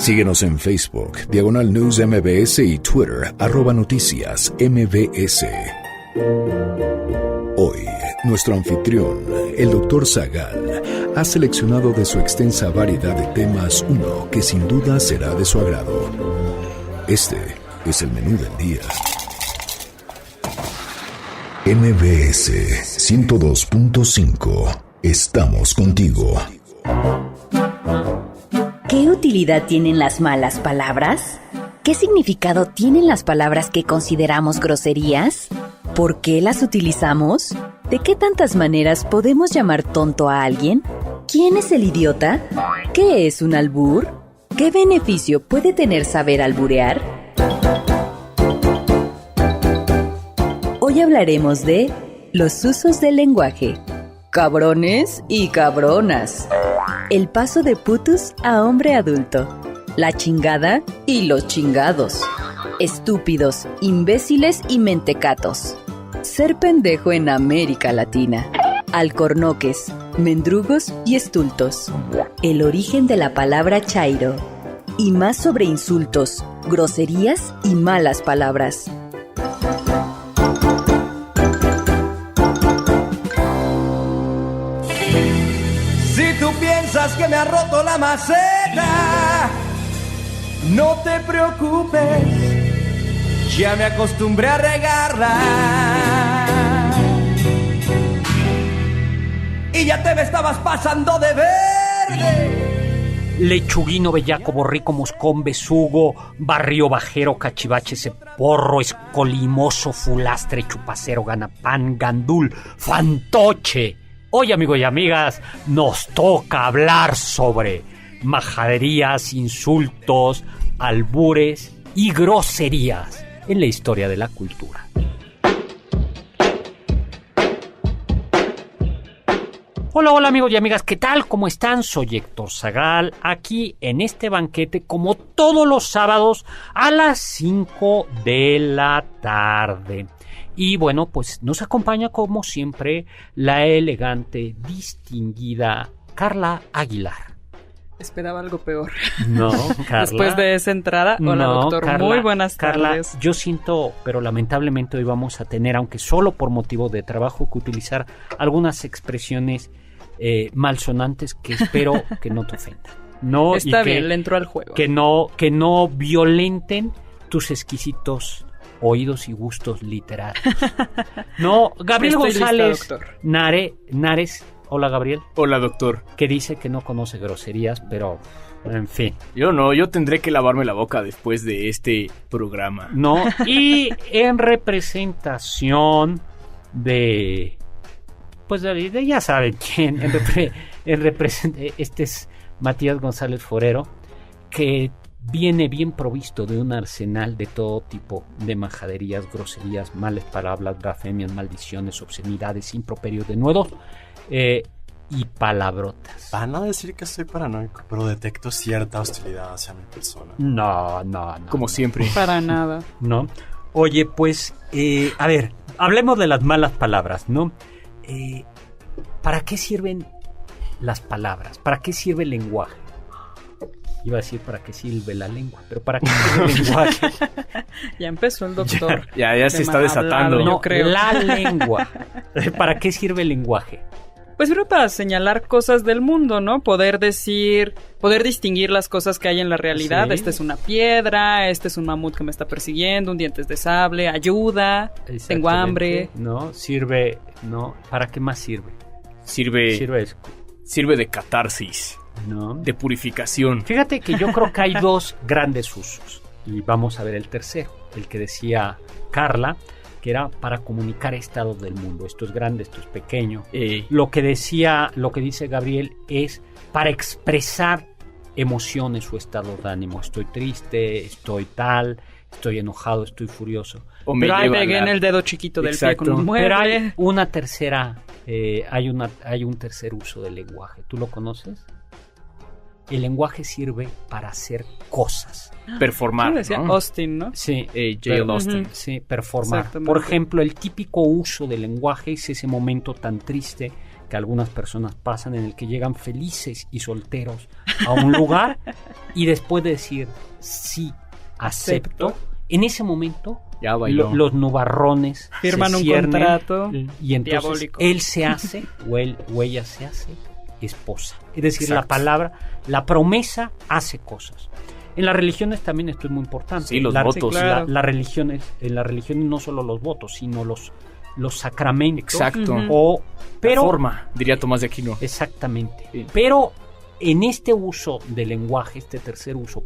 Síguenos en Facebook, Diagonal News MBS y Twitter, @noticias MBS. Hoy, nuestro anfitrión, el Dr. Zagal, ha seleccionado de su extensa variedad de temas uno que sin duda será de su agrado. Este es el menú del día. MBS 102.5. Estamos contigo. ¿Qué utilidad tienen las malas palabras? ¿Qué significado tienen las palabras que consideramos groserías? ¿Por qué las utilizamos? ¿De qué tantas maneras podemos llamar tonto a alguien? ¿Quién es el idiota? ¿Qué es un albur? ¿Qué beneficio puede tener saber alburear? Hoy hablaremos de los usos del lenguaje. Cabrones y cabronas. El paso de putus a hombre adulto. La chingada y los chingados. Estúpidos, imbéciles y mentecatos. Ser pendejo en América Latina. Alcornoques, mendrugos y estultos. El origen de la palabra chairo. Y más sobre insultos, groserías y malas palabras. Si tú piensas que me ha roto la maceta, no te preocupes, ya me acostumbré a regarla. Y ya te me estabas pasando de verde. Lechuguino, bellaco, borrico, moscón, besugo, barrio, bajero, cachivache, ceporro, escolimoso, fulastre, chupacero, ganapán, gandul, fantoche. Hoy, amigos y amigas, nos toca hablar sobre majaderías, insultos, albures y groserías en la historia de la cultura. Hola amigos y amigas, ¿qué tal? ¿Cómo están? Soy Héctor Zagal, aquí en este banquete como todos los sábados a las 5 de la tarde. Y bueno, pues nos acompaña como siempre la elegante, distinguida Carla Aguilar. Esperaba algo peor. No, Carla. Después de esa entrada, hola doctor, Carla, muy buenas tardes. Carla, yo siento, pero lamentablemente hoy vamos a tener, aunque solo por motivo de trabajo, que utilizar algunas expresiones malsonantes que espero que no te ofendan. No, está bien, le entró al juego. Que no violenten tus exquisitos oídos y gustos literarios. No, Gabriel González lista, doctor. Nares, hola Gabriel. Hola doctor. Que dice que no conoce groserías, pero en fin. Yo tendré que lavarme la boca después de este programa. No, y en representación de ya saben quién, este es Matías González Forero, que viene bien provisto de un arsenal de todo tipo de majaderías, groserías, malas palabras, blasfemias, maldiciones, obscenidades, improperios, denuedos y palabrotas. Van a decir que soy paranoico, pero detecto cierta hostilidad hacia mi persona. No. Como siempre. Para nada. No. Oye, pues, a ver, hablemos de las malas palabras, ¿no? ¿Para qué sirven las palabras? ¿Para qué sirve el lenguaje? Iba a decir para qué sirve la lengua, pero ¿para qué sirve el lenguaje? Ya empezó el doctor. Ya se está desatando. Hablado, No, creo. la lengua. ¿Para qué sirve el lenguaje? Pues sirve para señalar cosas del mundo, ¿no? Poder distinguir las cosas que hay en la realidad. Sí. Esta es una piedra, este es un mamut que me está persiguiendo, un dientes de sable, ayuda, tengo hambre. No, sirve, no, ¿para qué más sirve? Sirve de catarsis, No. de purificación. Fíjate que yo creo que hay dos grandes usos. Y vamos a ver el tercero, el que decía Carla, que era para comunicar estados del mundo. Esto es grande, esto es pequeño. Lo que dice Gabriel es para expresar emociones o estados de ánimo. Estoy triste, estoy enojado, estoy furioso. O me Pero ahí lleva pegué en el dedo chiquito del pie con un mueble. Pero hay una tercera, hay un tercer uso del lenguaje. ¿Tú lo conoces? El lenguaje sirve para hacer cosas. Performar, ¿Cómo decía? ¿no? Austin, ¿no? Sí, J.L. Austin. sí, performar. Exactamente. Por ejemplo, el típico uso del lenguaje es ese momento tan triste que que algunas personas pasan, en el que llegan felices y solteros a un lugar y después de decir sí, acepto, en ese momento ya bailó. Los nubarrones firman se un ciernen, contrato y entonces diabólico. él se hace o ella se hace esposa. Es decir, Exacto. la promesa hace cosas. En las religiones también esto es muy importante. Sí, los votos. Sí, claro. En las religiones no solo los votos, sino los sacramentos. Exacto. Pero la forma, diría Tomás de Aquino. exactamente. Sí. Pero en este uso del lenguaje, este tercer uso,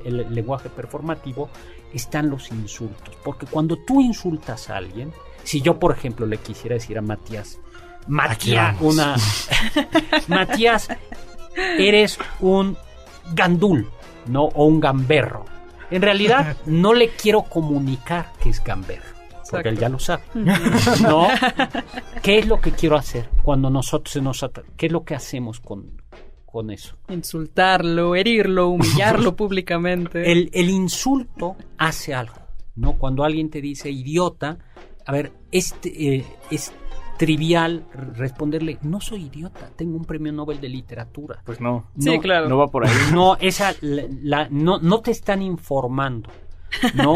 el lenguaje performativo, están los insultos. Porque cuando tú insultas a alguien, si yo, por ejemplo, le quisiera decir a Matías, Matías, eres un gandul, ¿no? O un gamberro. En realidad, no le quiero comunicar que es gamberro, porque Exacto. él ya lo sabe. ¿No? ¿Qué es lo que quiero hacer cuando qué es lo que hacemos con eso? Insultarlo, herirlo, humillarlo públicamente. El insulto hace algo, ¿no? Cuando alguien te dice idiota, a ver, es trivial responderle, no soy idiota, tengo un premio Nobel de literatura. Pues no. Sí, claro. No va por ahí. No, no te están informando, no,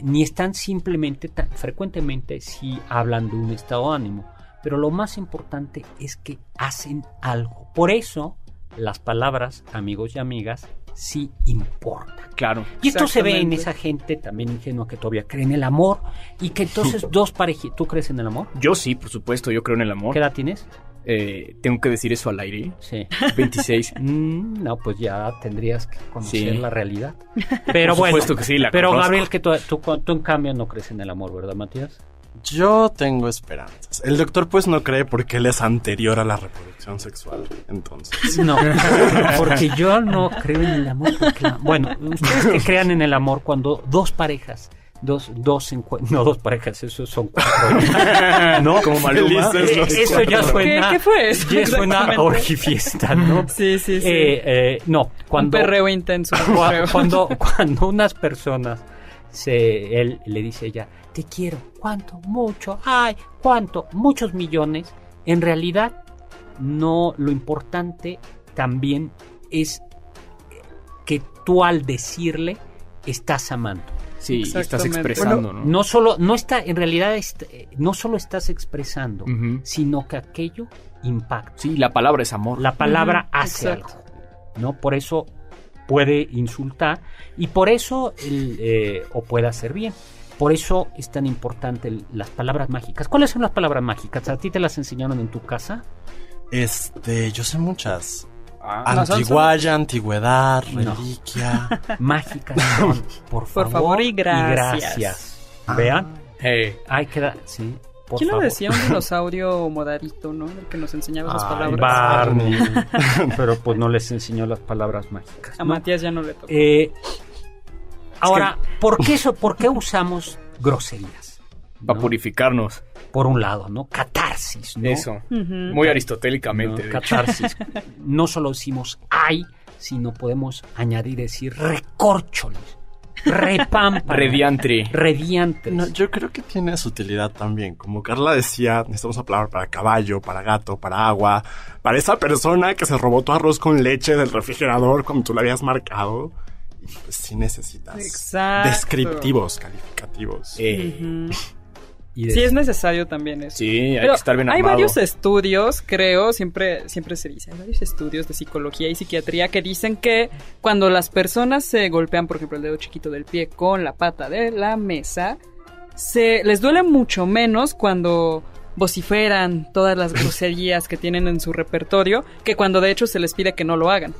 ni están simplemente, frecuentemente sí hablan de un estado de ánimo, pero lo más importante es que hacen algo. Por eso las palabras, amigos y amigas, sí importan. Claro. Y esto se ve en Exactamente. esa gente también ingenua que todavía cree en el amor y que entonces dos parejas. ¿Tú crees en el amor? Yo sí, por supuesto, yo creo en el amor. ¿Qué edad tienes? Tengo que decir eso al aire. Sí. 26. No, pues ya tendrías que conocer Sí. la realidad. Pero Por bueno, supuesto que sí, la pero conozco. Gabriel, que tú en cambio no crees en el amor, ¿verdad, Matías? Yo tengo esperanzas. El doctor pues no cree porque él es anterior a la reproducción sexual. Entonces, No, porque yo no creo en el amor. Bueno, ustedes que crean en el amor cuando dos parejas, no dos parejas, eso son cuatro. No, como Maluma. Felices los Eso ya suena. ¿Qué fue eso? Ya suena a Exactamente. orgifiesta, ¿no? Sí, sí, sí. No, Un cuando perreo intenso. un perreo. cuando unas personas él le dice a ella, te quiero, ¿cuánto? Mucho, ay, ¿cuánto? Muchos millones. En realidad, no, lo importante también es que tú al decirle estás amando. Sí, estás Exactamente. expresando, ¿no? No solo, no está, en realidad, no solo estás expresando, Ujú. sino que aquello impacta. Sí, la palabra es amor. La palabra Ujú, hace exacto. algo, ¿no? Por eso puede insultar y por eso o puede hacer bien. Por eso es tan importante las palabras mágicas. ¿Cuáles son las palabras mágicas? ¿A ti te las enseñaron en tu casa? yo sé muchas. Ah, Antiguaya, antigüedad, No. reliquia. Mágicas son, por favor y gracias. Vean, hey. hay que dar, sí, por ¿Quién lo favor. decía? Un dinosaurio modadito, ¿no? El que nos enseñaba esas Ay, palabras. Barney. Pero pues no les enseñó las palabras mágicas, A ¿no? Matías ya no le tocó. Ahora, ¿por qué usamos groserías? Para ¿no? purificarnos. Por un lado, ¿no? Catarsis, ¿no? Eso. Ujú. Muy aristotélicamente. ¿no? de hecho. Catarsis. No solo decimos ay, sino podemos añadir decir recórcholis, repámpanos, Rediantre. rediantes. No, yo creo que tiene su utilidad también. Como Carla decía, necesitamos una palabra para caballo, para gato, para agua, para esa persona que se robó tu arroz con leche del refrigerador cuando tú lo habías marcado. Y pues sí necesitas Exacto. descriptivos, calificativos. Ujú. Y Sí, es necesario también eso. Sí, hay Pero que estar bien hay armado. varios estudios, creo, siempre se dice, hay varios estudios de psicología y psiquiatría que dicen que cuando las personas se golpean, por ejemplo, el dedo chiquito del pie con la pata de la mesa, les duele mucho menos cuando vociferan todas las groserías que tienen en su repertorio que cuando de hecho se les pide que no lo hagan.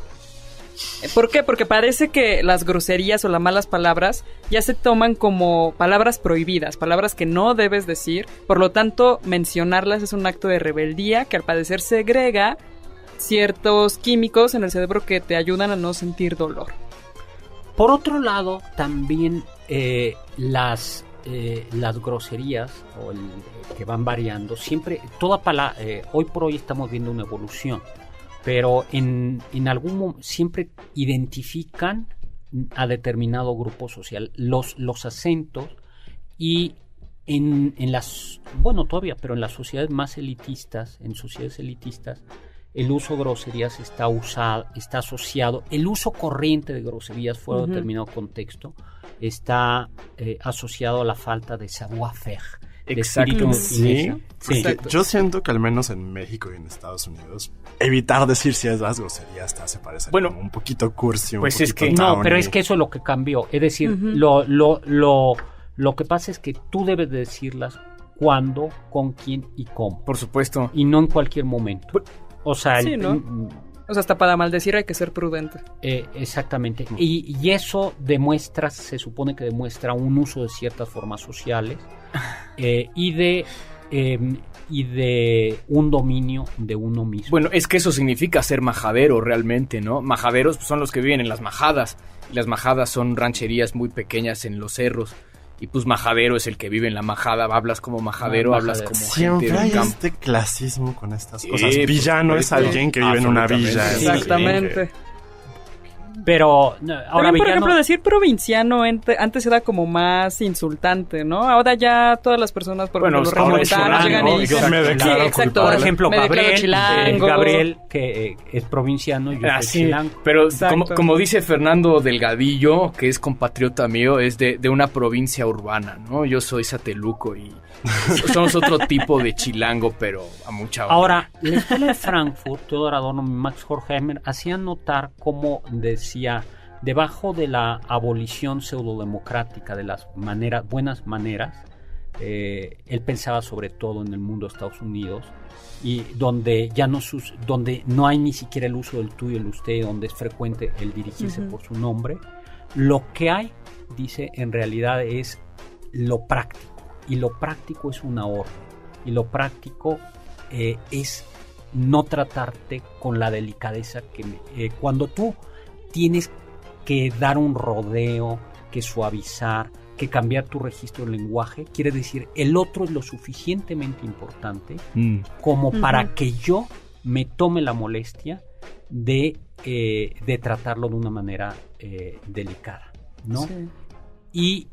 ¿Por qué? Porque parece que las groserías o las malas palabras ya se toman como palabras prohibidas, palabras que no debes decir. Por lo tanto, mencionarlas es un acto de rebeldía que al parecer segrega ciertos químicos en el cerebro que te ayudan a no sentir dolor. Por otro lado, también las groserías que van variando, siempre, hoy por hoy estamos viendo una evolución, pero en algún momento siempre identifican a determinado grupo social, los acentos, y en las, bueno, todavía, pero en las sociedades más elitistas, en sociedades elitistas, el uso de groserías está asociado, el uso corriente de groserías fuera de determinado contexto está asociado a la falta de savoir-faire, de espíritu fineza. Sí. Yo siento que al menos en México y en Estados Unidos, evitar decir ciertas groserías te hace parecer como un poquito cursi, un pues poquito es que towny. No, pero es que eso es lo que cambió. Es decir, lo que pasa es que tú debes de decirlas cuándo, con quién y cómo. Por supuesto. Y no en cualquier momento. O sea, sí, ¿no? O sea, hasta para maldecir hay que ser prudente. Exactamente. Y eso demuestra, se supone que demuestra un uso de ciertas formas sociales y de un dominio de uno mismo. Bueno, es que eso significa ser majadero realmente, ¿no? Majaderos son los que viven en las majadas. Y las majadas son rancherías muy pequeñas en los cerros. Y pues majadero es el que vive en la majada. Hablas como majadero, hablas como siempre gente hay del campo. este clasismo con estas cosas. Pues, Villano es alguien que vive en una villa. Exactamente. Pero ahora también, por ejemplo, decir provinciano antes era como más insultante, ¿no? Ahora ya todas las personas, por ejemplo, los regiomontanos llegan y dicen... me declaro exacto. Por ejemplo, Gabriel, que es provinciano, yo soy sí, chilango. pero como dice Fernando Delgadillo, que es compatriota mío, es de una provincia urbana, ¿no? Yo soy sateluco y somos otro tipo de chilango, pero a mucha hora. Ahora, la escuela de Frankfurt, Theodor Adorno y Max Horkheimer hacían notar cómo decía, debajo de la abolición pseudodemocrática de las buenas maneras, él pensaba sobre todo en el mundo de Estados Unidos, y donde donde no hay ni siquiera el uso del tú y el usted, donde es frecuente el dirigirse por su nombre. Lo que hay, dice, en realidad es lo práctico. Y lo práctico es una orden. Y lo práctico es no tratarte con la delicadeza que cuando tú tienes que dar un rodeo, que suavizar, que cambiar tu registro de lenguaje, quiere decir el otro es lo suficientemente importante como para que yo me tome la molestia de tratarlo de una manera delicada, ¿no? Sí.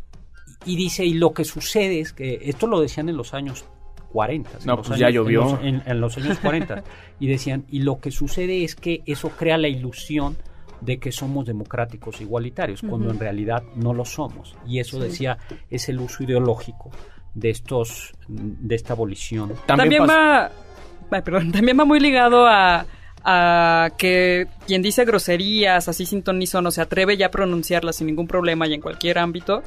Y dice, y lo que sucede es que, esto lo decían en los años 40. No, pues ya llovió. En los años 40. Y decían, y lo que sucede es que eso crea la ilusión de que somos democráticos igualitarios, cuando en realidad no lo somos. Y eso, decía, es el uso ideológico de esta abolición. También va muy ligado a que quien dice groserías así sin ton ni son, o se atreve ya a pronunciarlas sin ningún problema y en cualquier ámbito,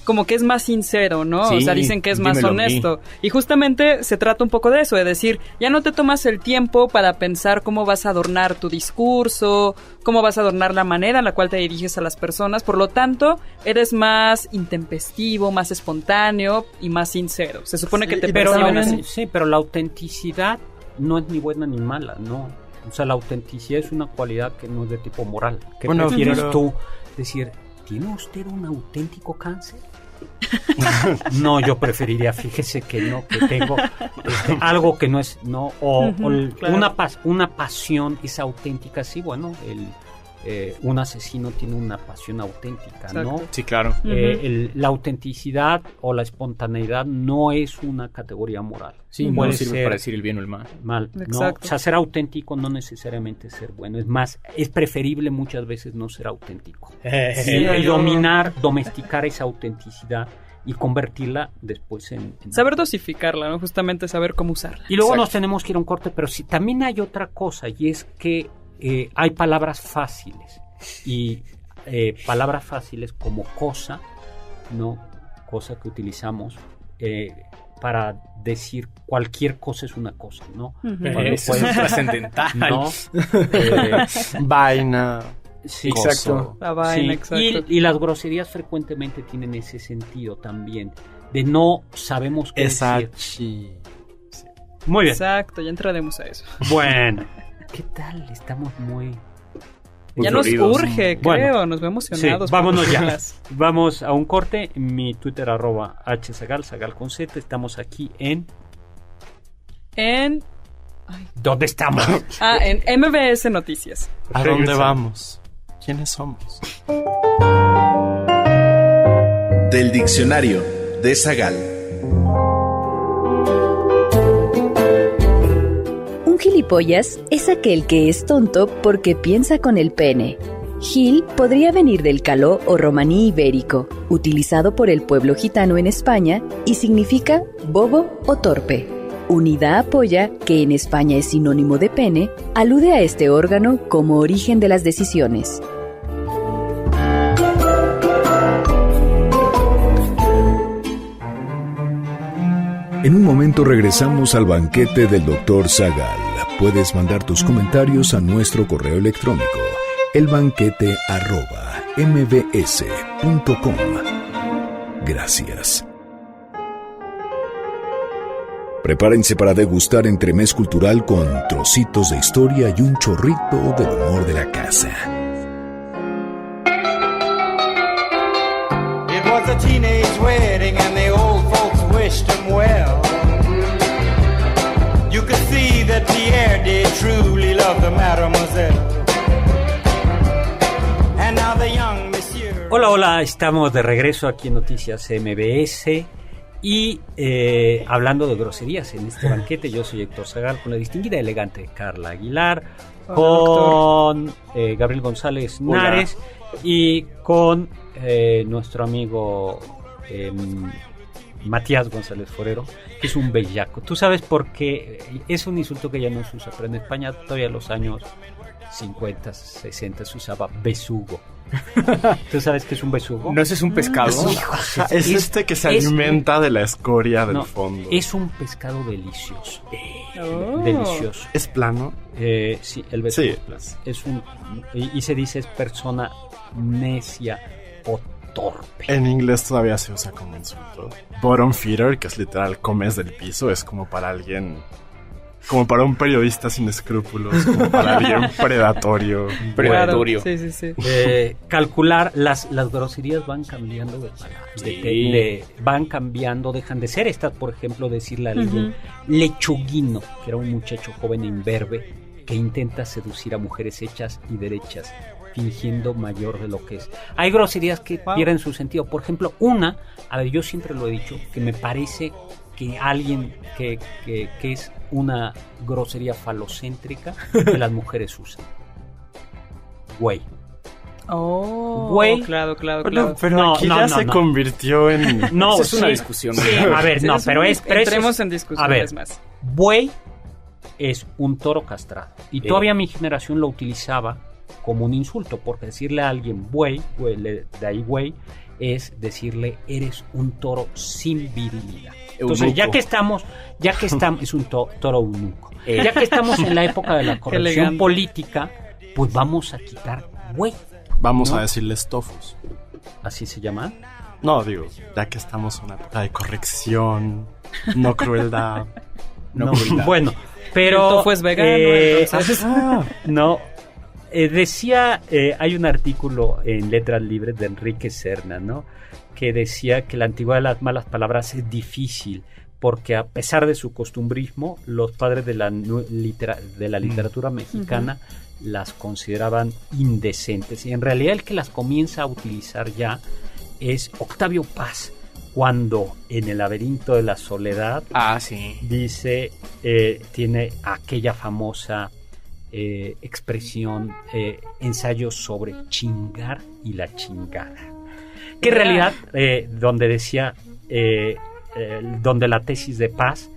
como que es más sincero, ¿no? Sí, o sea, dicen que es más honesto. Y justamente se trata un poco de eso, de decir, ya no te tomas el tiempo para pensar cómo vas a adornar tu discurso, cómo vas a adornar la manera en la cual te diriges a las personas. Por lo tanto, eres más intempestivo, más espontáneo y más sincero. Se supone que te perciben así. Sí, pero la autenticidad no es ni buena ni mala, ¿no? O sea, la autenticidad es una cualidad que no es de tipo moral. ¿Qué prefieres tú decir? ¿Tiene usted un auténtico cáncer? No, yo preferiría, fíjese que no, que tengo algo que no es, no, claro. Una pasión es auténtica, sí, bueno, un asesino tiene una pasión auténtica, ¿no? Sí, claro. La autenticidad o la espontaneidad no es una categoría moral. Sí, no sirve para decir el bien o el mal. ¿no? O sea, ser auténtico no necesariamente es ser bueno. Es más, es preferible muchas veces no ser auténtico. Domesticar esa autenticidad y convertirla después en saber dosificarla, ¿no? Justamente saber cómo usarla. Y luego nos tenemos que ir a un corte, pero sí, también hay otra cosa, y es que hay palabras fáciles. Y palabras fáciles como cosa, ¿no? Cosa que utilizamos para decir cualquier cosa es una cosa, ¿no? Eso es trascendental. ¿No? Vaina. Sí, exacto. La vaina, sí. exacto. Y las groserías frecuentemente tienen ese sentido también, de no sabemos qué decir. Sí. Muy bien. Exacto, ya entraremos a eso. Bueno, ¿qué tal? Estamos muy ya nos urge, creo, nos vemos emocionados. Sí, vámonos ya. Vamos a un corte. Mi Twitter @hsagal, Sagal con Z. Estamos aquí en... ¿Dónde estamos? En MBS Noticias. ¿A dónde vamos? ¿Quiénes somos? Del diccionario de Sagal. gilipollas es aquel que es tonto porque piensa con el pene. Gil podría venir del caló o romaní ibérico, utilizado por el pueblo gitano en España y significa bobo o torpe. Unida a polla, que en España es sinónimo de pene, alude a este órgano como origen de las decisiones. En un momento regresamos al banquete del Dr. Zagal. Puedes mandar tus comentarios a nuestro correo electrónico, elbanquete@mbs.com. Gracias. Prepárense para degustar entremés cultural con trocitos de historia y un chorrito del humor de la casa. It was a teenage wedding and the old folks wished him well. You could see that Pierre did truly love the mademoiselle. And now the young monsieur... Hola, estamos de regreso aquí en Noticias MBS y hablando de groserías en este banquete. Yo soy Héctor Zagal con la distinguida y elegante Carla Aguilar, con Gabriel González Nares y con nuestro amigo Matías González Forero, que es un bellaco. Tú sabes por qué es un insulto que ya no se usa, pero en España todavía en los años 50, 60 se usaba besugo. ¿Tú sabes qué es un besugo? ¿No ese es un pescado? Es este que se alimenta de la escoria del fondo. Es un pescado delicioso. Oh. Delicioso. ¿Es plano? Sí, el besugo. Sí. Es un... Y se dice es persona necia o torpe. En inglés todavía se usa como insulto. Bottom feeder, que es literal comes del piso, es como para alguien... Como para un periodista sin escrúpulos, como para alguien predatorio. Predatorio. Sí, sí, sí. Calcular, las groserías van cambiando de palabras. Van cambiando, dejan de ser estas, por ejemplo, decirle a alguien lechuguino, que era un muchacho joven e imberbe que intenta seducir a mujeres hechas y derechas, fingiendo mayor de lo que es. Hay groserías que pierden su sentido. Por ejemplo, yo siempre lo he dicho, que me parece que alguien que es una grosería falocéntrica que las mujeres usan. Güey. Oh, güey. Claro. Pero No, aquí no, ya no, se no. convirtió en... No, es una discusión. Sí, a ver, no, pero es... Pero entremos eso en es, discusiones más. Buey es un toro castrado. Y todavía mi generación lo utilizaba como un insulto, porque decirle a alguien buey, de ahí güey, es decirle eres un toro sin virilidad. Entonces, Eunuco. ya que estamos, es un toro eunuco. Ya que estamos en la época de la corrección elegante. política, pues vamos a quitar güey. Vamos ¿no? a decirles tofus. ¿Así se llama? No, digo, ya que estamos en una época de corrección, no crueldad. No, crueldad. Bueno, pero... El tofu es vegano, entonces... No, decía, hay un artículo en Letras Libres de Enrique Serna, ¿no? Que decía que la antigüedad de las malas palabras es difícil, porque a pesar de su costumbrismo, los padres de la literatura mexicana las consideraban indecentes. Y en realidad el que las comienza a utilizar ya es Octavio Paz, cuando en El laberinto de la soledad dice, tiene aquella famosa expresión, ensayo sobre chingar y la chingada. Que en realidad, donde decía, donde la tesis de Paz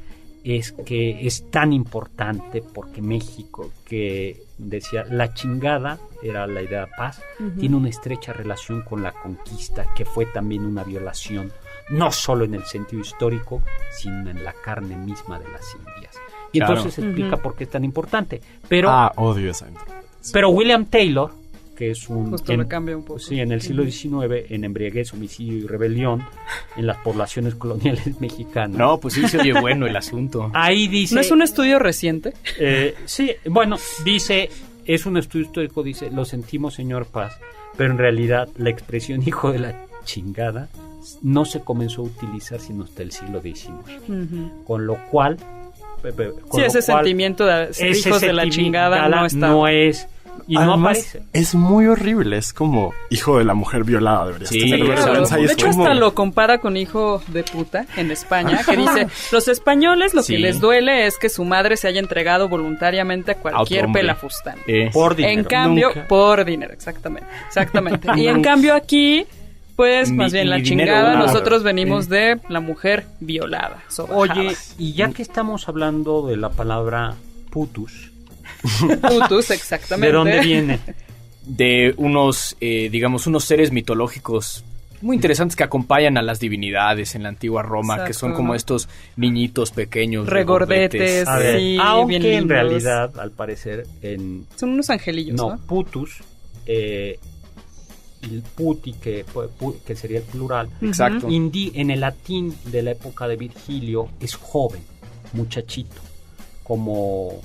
es que es tan importante porque México, que decía, la chingada era la idea de paz, tiene una estrecha relación con la conquista, que fue también una violación, no solo en el sentido histórico, sino en la carne misma de las Indias. Y Claro. entonces se explica por qué es tan importante. Pero, Odio esa interpretación. pero William Taylor, que es un... Justo lo cambia un poco. Sí, en el siglo XIX, en embriaguez, homicidio y rebelión, en las poblaciones coloniales mexicanas. No, pues sí se oye bueno el asunto. Ahí dice... ¿No es un estudio reciente? Sí, bueno, dice, es un estudio histórico, dice, lo sentimos, señor Paz, pero en realidad la expresión hijo de la chingada no se comenzó a utilizar sino hasta el siglo XIX. Con lo cual... Sí, ese sentimiento de ser hijos de la chingada no está... Y no Además, aparece. es muy horrible, es como hijo de la mujer violada, deberías Sí, tener claro. vergüenza. Y De es hecho, como... hasta lo compara con hijo de puta en España, que dice, los españoles lo Sí. que les duele es que su madre se haya entregado voluntariamente a otro cualquier hombre. pelafustán. Por dinero. En cambio, Nunca. por dinero, exactamente. Y en cambio aquí, pues, más bien Ni la dinero, chingada, nada. nosotros venimos de la mujer violada. sobajada. Oye, y ya que estamos hablando de la palabra putus, Putus, exactamente. ¿de dónde viene? De unos, digamos, unos seres mitológicos muy interesantes que acompañan a las divinidades en la antigua Roma, que son Exacto. como estos niñitos pequeños. Regordetes. A ver, Sí, aunque bien en lindos. realidad, al parecer, en Son unos angelillos, ¿no? putus, el puti, que sería el plural, Exacto. en el latín de la época de Virgilio es joven, muchachito, como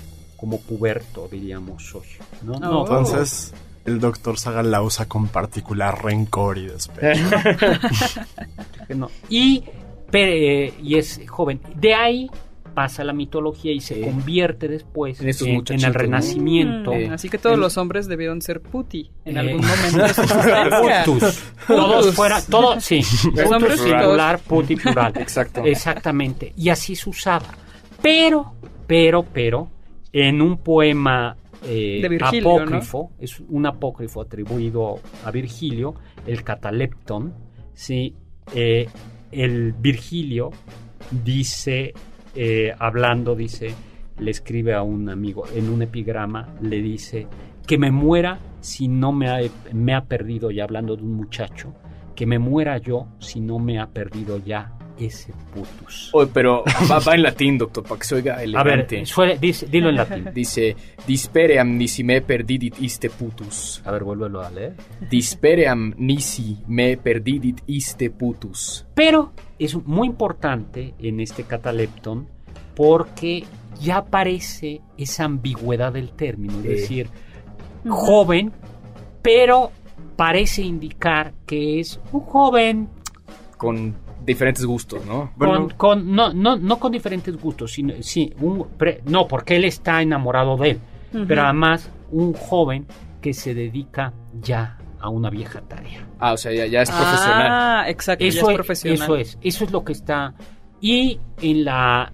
puberto, diríamos hoy, ¿no? No, Oh. Entonces, el doctor Sagal la usa con particular rencor y despecho. no. Y es joven. De ahí pasa la mitología y se convierte después En estos en muchachitos, el ¿no? Renacimiento. Así que todos los hombres debieron ser puti en algún momento de su existencia. Putus. Todos fuera, todo, sí. Los hombres Putus singular, puti plural. Exacto. Exactamente. Y así se usaba. Pero, en un poema De Virgilio, apócrifo, es un apócrifo atribuido a Virgilio, el Catalepton, ¿sí? El Virgilio dice, le escribe a un amigo en un epigrama, le dice que me muera si no me ha perdido, ya hablando de un muchacho, que me muera yo si no me ha perdido ya ese putus. Oye, pero va en latín, doctor, para que se oiga A elegante. ver, dilo en latín. Dice, dispeream nisi me perdidit iste putus. A ver, vuélvelo a leer. Dispeream nisi me perdidit iste putus. Pero es muy importante en este Catalepton porque ya aparece esa ambigüedad del término, es decir, joven, pero parece indicar que es un joven Con diferentes gustos, ¿no? Bueno. no con diferentes gustos, sino no, porque él está enamorado de él, pero además un joven que se dedica ya a una vieja tarea. Ah, o sea, ya es profesional. Ah, exacto, ya es profesional. Eso es lo que está. Y en la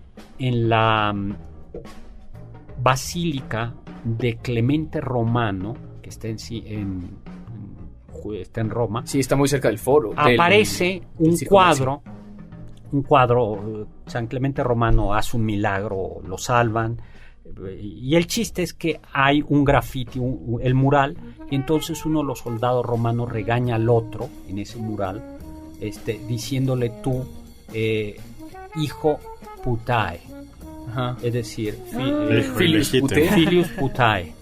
Basílica de Clemente Romano, que está está en Roma, Sí, está muy cerca del foro. aparece un Circo cuadro, San Clemente Romano hace un milagro, lo salvan, y el chiste es que hay un graffiti, el mural, y entonces uno de los soldados romanos regaña al otro en ese mural, diciéndole tú, hijo putae, Ajá. es decir, Hijo Filius ilegítimo. Pute. Filius putae.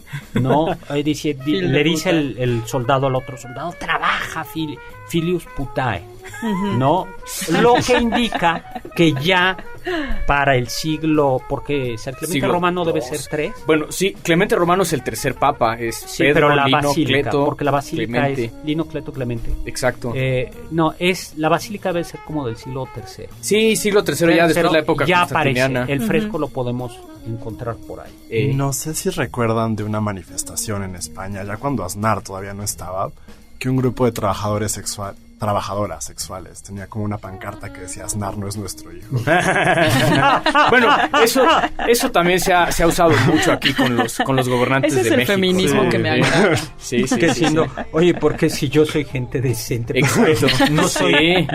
No, le dice el soldado al otro soldado, trabaja Filius putae, ¿no? Lo que indica que ya para el siglo, porque San Clemente Siglo Romano debe II. ser 3. Bueno, sí, Clemente Romano es el tercer papa. Es Sí, Pedro, pero la Lino, basílica, Cleto, porque la basílica Clemente. es Lino, Cleto, Clemente. Exacto. No, la basílica debe ser como del siglo III. Sí, siglo tercero, ya después de la época ya aparece, constantiniana. el fresco lo podemos encontrar por ahí. No sé si recuerdan de una manifestación en España, ya cuando Aznar todavía no estaba, que un grupo de trabajadoras sexuales tenía como una pancarta que decía Aznar no es nuestro hijo. Bueno, eso también se ha usado mucho aquí con los gobernantes Ese es de el México. feminismo Sí. que me agrada. Sí, sí, Que sí, siendo, sí. oye, porque si yo soy gente decente, Exacto. pues,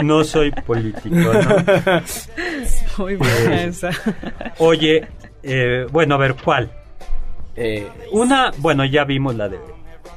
no soy político, ¿no? Muy buena esa. Oye, bueno, a ver, ¿cuál? Bueno, ya vimos la de...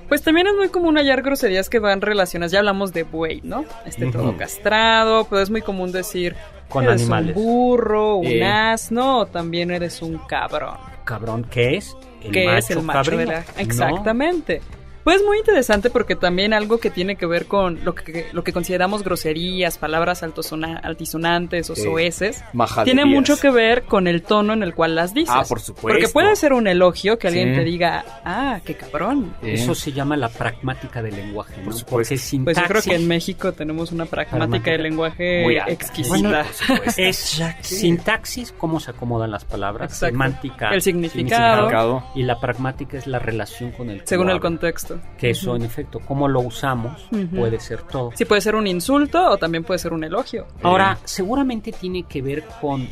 Pues también es muy común hallar groserías que van relacionadas. Ya hablamos de buey, ¿no? Todo castrado, pero es muy común decir Con eres animales. un burro, un Eh. asno, o también eres un cabrón. Cabrón, ¿qué es? Que es el macho cabrino, de la... Exactamente. Pues muy interesante porque también algo que tiene que ver con lo que consideramos groserías, palabras altisonantes o soeces, tiene mucho que ver con el tono en el cual las dices. Ah, por supuesto. Porque puede ser un elogio que alguien te diga, qué cabrón. Eso se llama la pragmática del lenguaje, ¿no? Porque sintaxis, pues yo creo que en México tenemos una pragmática del lenguaje muy exquisita. Bueno, es sintaxis, cómo se acomodan las palabras, exacto. Semántica, el significado, y la pragmática es la relación con el según el contexto. Que eso, en efecto, cómo lo usamos, puede ser todo. Sí, puede ser un insulto o también puede ser un elogio. Ahora, seguramente tiene que ver con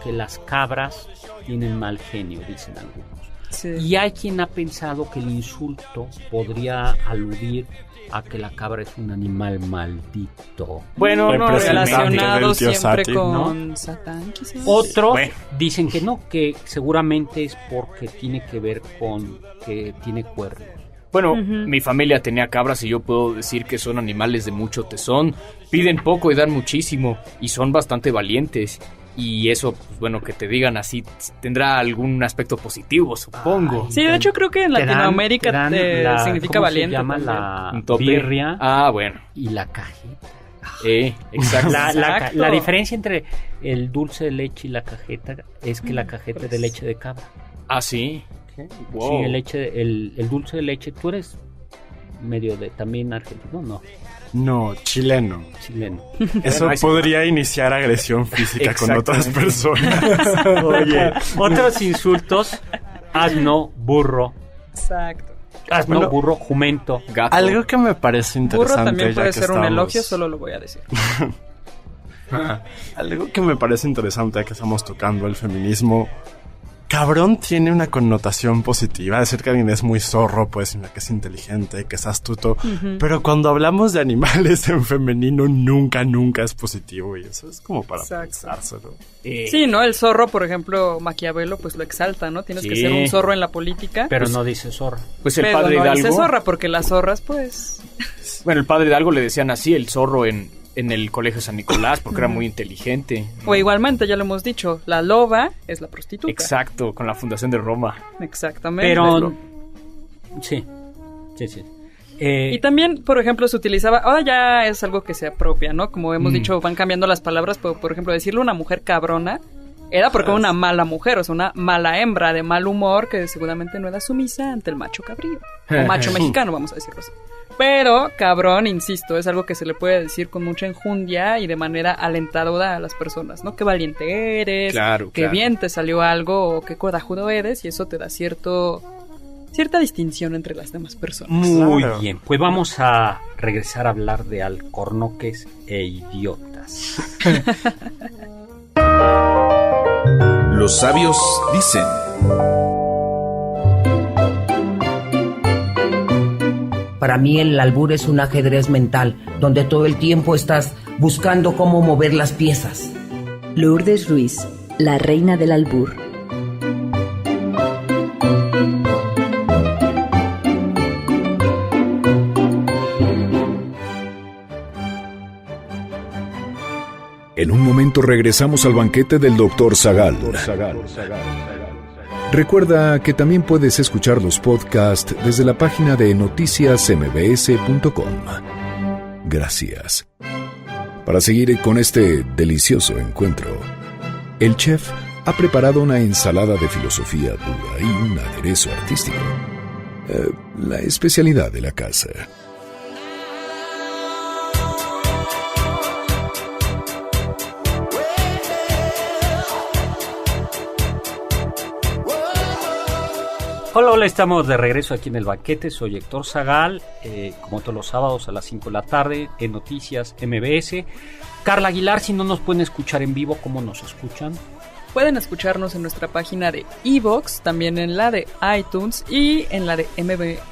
que las cabras tienen mal genio, dicen algunos. Sí. Y hay quien ha pensado que el insulto podría aludir a que la cabra es un animal maldito. Bueno, no, relacionado siempre Sati, con ¿no? Satán, quizás. Otros dicen que no, que seguramente es porque tiene que ver con que tiene cuernos. Bueno, mi familia tenía cabras y yo puedo decir que son animales de mucho tesón. Piden poco y dan muchísimo y son bastante valientes. Y eso, pues bueno, que te digan así, tendrá algún aspecto positivo, supongo. Sí, de hecho creo que en Latinoamérica significa ¿cómo valiente. Se llama también. la birria. Ah, bueno. Y la cajeta. Exacto. La diferencia entre el dulce de leche y la cajeta es que la cajeta es de leche de cabra. Ah, sí. Wow. Sí, el dulce de leche, tú eres medio de también argentino, ¿no? No, chileno. Eso Bueno, podría iniciar agresión física con otras personas. Oye, otros insultos: asno, burro. Exacto. Asno, burro, jumento, gato. Algo que me parece interesante. Burro también puede ser un elogio, solo lo voy a decir. Algo que me parece interesante ya que estamos tocando el feminismo. Cabrón tiene una connotación positiva. Decir que alguien es muy zorro, pues, que es inteligente, que es astuto. Pero cuando hablamos de animales en femenino, nunca es positivo. Y eso es como para pensárselo. Sí, ¿no? El zorro, por ejemplo, Maquiavelo, pues lo exalta, ¿no? Tienes que ser un zorro en la política. Pero no dice zorra. Pues el pero padre no Hidalgo. dice zorra, porque las zorras, pues... Bueno, el padre Hidalgo le decían así, el zorro en el colegio San Nicolás, porque era muy inteligente. O igualmente, ya lo hemos dicho, la loba es la prostituta. Exacto, con la fundación de Roma. Exactamente. Pero... Sí. Y también, por ejemplo, se utilizaba... Ahora ya es algo que se apropia, ¿no? Como hemos dicho, van cambiando las palabras. Por ejemplo, decirle a una mujer cabrona era porque era una mala mujer, o sea, una mala hembra de mal humor que seguramente no era sumisa ante el macho cabrío. O macho mexicano, vamos a decirlo así. Pero, cabrón, insisto, es algo que se le puede decir con mucha enjundia y de manera alentadora a las personas, ¿no? Qué valiente eres, qué bien te salió algo, o qué corajudo eres, y eso te da cierta distinción entre las demás personas. Muy bien, pues vamos a regresar a hablar de alcornoques e idiotas. Los sabios dicen... Para mí el albur es un ajedrez mental, donde todo el tiempo estás buscando cómo mover las piezas. Lourdes Ruiz, la reina del albur. En un momento regresamos al banquete del Dr. Zagal. Recuerda que también puedes escuchar los podcasts desde la página de noticiasmbs.com. Gracias. Para seguir con este delicioso encuentro, el chef ha preparado una ensalada de filosofía pura y un aderezo artístico. La especialidad de la casa. Hola, estamos de regreso aquí en el banquete. Soy Héctor Zagal, como todos los sábados a las 5 de la tarde en Noticias MBS. Carla Aguilar, si no nos pueden escuchar en vivo, ¿cómo nos escuchan? Pueden escucharnos en nuestra página de iVoox, también en la de iTunes y en la de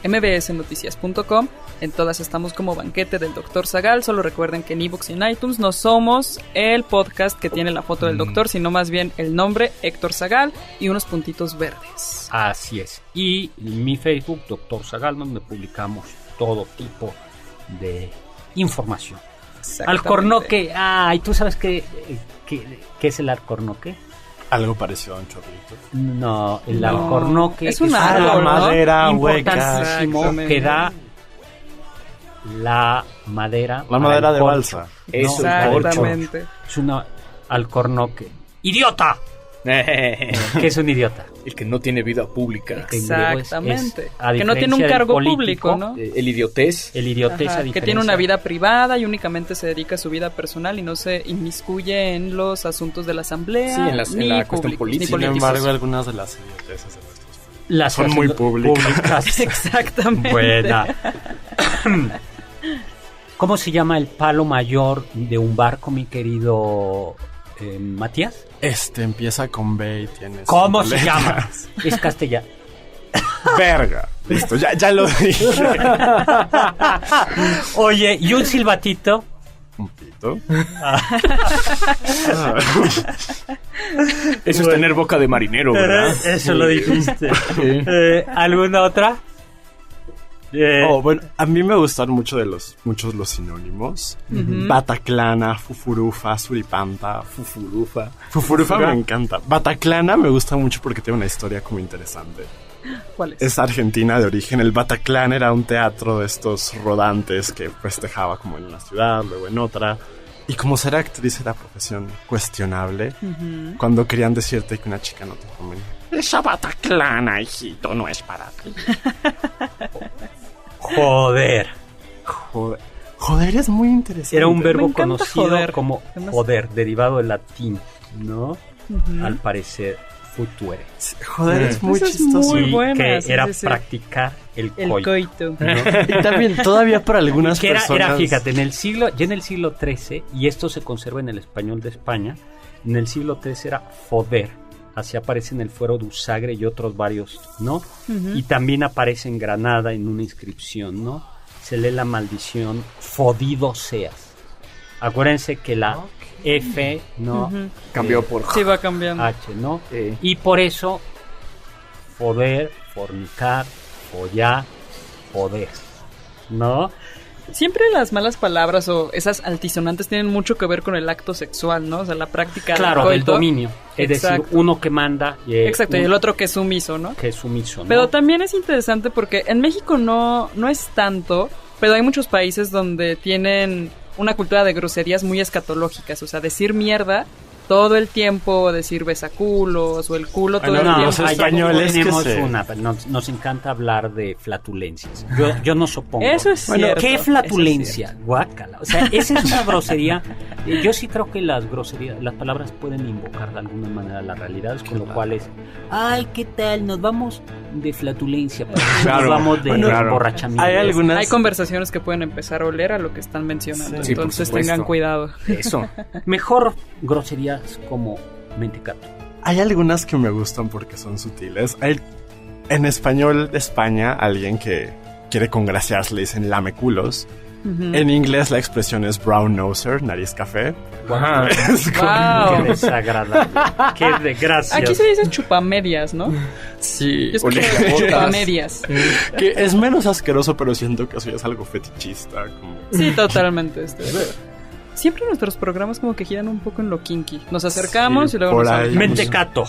mbsnoticias.com. En todas estamos como Banquete del Dr. Zagal. Solo recuerden que en iVoox y en iTunes no somos el podcast que tiene la foto del doctor, sino más bien el nombre Héctor Zagal y unos puntitos verdes. Así es. Y mi Facebook, Dr. Zagal, donde publicamos todo tipo de información. Alcornoque. ¿Y tú sabes qué es el alcornoque? Algo parecido a un chorrito. No, el alcornoque es un la árbol, ¿no? madera hueca. Importantísimo que da la madera. La para madera el de corcho. balsa. Eso, Exactamente. Es una alcornoque. ¡Idiota! ¿Qué es un idiota? El que no tiene vida pública. Que en griego Exactamente. a Que no tiene un diferencia del cargo político, público, ¿no? El idiotez. El idiotez, Ajá, a diferencia. que tiene una vida privada y únicamente se dedica a su vida personal y no se inmiscuye en los asuntos de la asamblea, Sí, en la públicos, cuestión política. ni Sin políticos. embargo, algunas de las idioteces de nuestros Las son muy públicas. Exactamente. Buena. ¿Cómo se llama el palo mayor de un barco, mi querido Matías? Empieza con B y tiene... ¿Cómo 5 se letras. llama? Es castellano. Verga. Listo, ya lo dije. Oye, ¿y un silbatito? Un pito. Eso es tener boca de marinero, ¿verdad? Eso lo dijiste. Sí. ¿Alguna otra? Bueno, a mí me gustan muchos los sinónimos. Bataclana, fufurufa, suripanta, fufurufa. Fufurufa me encanta. Bataclana me gusta mucho porque tiene una historia como interesante. ¿Cuál es? Es argentina de origen. El Bataclan era un teatro de estos rodantes que festejaba como en una ciudad, luego en otra. Y como ser actriz era profesión cuestionable, cuando querían decirte que una chica no te convenía. Esa Bataclana, hijito, no es para ti. Joder. Joder, es muy interesante. Era un Me verbo encanta conocido joder. como Además- joder, derivado del latín, ¿no? Al parecer, futuere. Joder, es muy Esa es chistoso. muy Y buena, que sí, era sí, sí. practicar el El coito. coito. Y también todavía para algunas Que era, personas... fíjate, en el siglo XIII, y esto se conserva en el español de España, en el siglo XIII era foder. Así aparece en el Fuero de Usagre y otros varios, ¿no? Y también aparece en Granada en una inscripción, ¿no? Se lee la maldición, fodido seas. Acuérdense que la F, ¿no? Cambió por... Sí, va cambiando. H, ¿no? Y por eso, foder, fornicar, follar, poder, ¿no? Siempre las malas palabras o esas altisonantes tienen mucho que ver con el acto sexual, ¿no? O sea, la práctica Claro, del coito. dominio. Es Exacto. decir, uno que manda y Exacto, y el otro que es sumiso, ¿no? que es sumiso, ¿no? Pero también es interesante porque en México no es tanto, pero hay muchos países donde tienen una cultura de groserías muy escatológicas, o sea, decir mierda todo el tiempo, decir besaculos o el culo todo el no, tiempo. los españoles tenemos que se- una, pero nos encanta hablar de flatulencias. Yo no supongo. Eso es cierto. ¿Qué eso es flatulencia? Guácala. O sea, esa es una grosería. Yo sí creo que las groserías, las palabras pueden invocar de alguna manera las realidades, con lo cual es, ay, ¿qué tal? Nos vamos de flatulencia, Claro, nos vamos de claro. emborrachamiento. Hay algunas... Hay conversaciones que pueden empezar a oler a lo que están mencionando, Sí, por entonces supuesto. tengan cuidado. Eso. Mejor groserías como mentecato. Hay algunas que me gustan porque son sutiles. En español de España, alguien que quiere congraciarse le dicen lameculos. En inglés la expresión es brown noser, nariz café. Ajá. Es como- Wow. Qué desagradable. Qué desgracia. Aquí se dice chupamedias, ¿no? Sí, Yo escucho chupamedias. que es menos asqueroso, pero siento que eso ya es algo fetichista. Como... Sí, totalmente. Siempre nuestros programas como que giran un poco en lo kinky. Nos acercamos Sí, y luego por nos ahí. alejamos. Mentecato.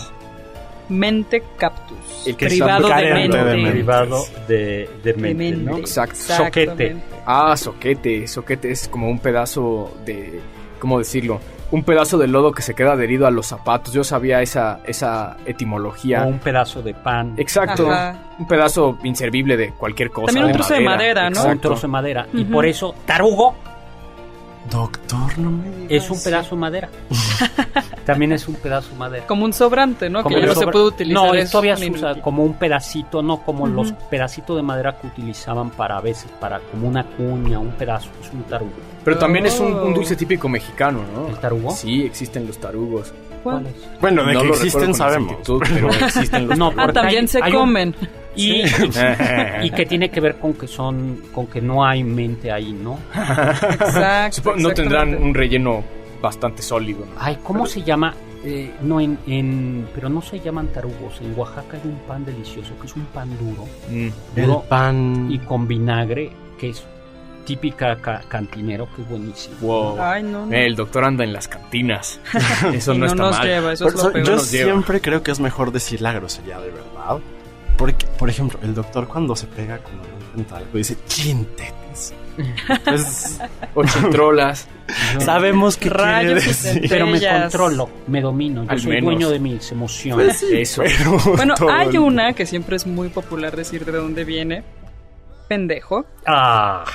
Mente cactus. El que privado está de carente mente. de mente. Derivado de De mente, ¿no? mente. Exacto. Soquete. Exactamente. Ah, soquete. Soquete es como un pedazo de... ¿Cómo decirlo? Un pedazo de lodo que se queda adherido a los zapatos. Yo sabía esa etimología. O un pedazo de pan. Exacto. Ajá. Un pedazo inservible de cualquier cosa. También un trozo de madera, ¿no? Un Exacto. trozo de madera. Y Ujú. por eso, tarugo Doctor, no me digas. es un pedazo de madera. También es un pedazo de madera. Como un sobrante, ¿no? Como Que ya no el se sobra- puede utilizar. No, es todavía un se usa inútil. como un pedacito, no como Ujú. los pedacitos de madera que utilizaban para a veces, para como una cuña, un pedazo. Es un tarugo. Pero también es un Oh. dulce típico mexicano, ¿no? ¿El tarugo? Sí, existen los tarugos. ¿Cuál es? Bueno, de No que lo existen recuerdo con sabemos. exactitud, pero existen los No, tarugos. Ah, porque también se hay un- comen. Y, y que tiene que ver con que no hay mente ahí, ¿no? Exacto. No tendrán exactamente. un relleno bastante sólido, ¿no? Ay, ¿cómo se llama? No, pero no se llaman tarugos. En Oaxaca hay un pan delicioso que es un pan duro, El duro pan... y con vinagre, que es típica cantinero, que es buenísimo. Wow. Ay, no. El doctor anda en las cantinas. Eso Y no está nos mal. lleva, eso Por es lo eso peor. yo nos lleva. siempre creo que es mejor decir la grosería de verdad. Porque, por ejemplo, el doctor cuando se pega con un dental dice chintetes. Pues, O chitrolas. sabemos que Rayos quiere y decir. Pero me Ellas. controlo, me domino. Yo Al soy menos. dueño de mis emociones. Eso. Pero Bueno, todo hay el- una que siempre es muy popular decir de dónde viene. Pendejo. Ah,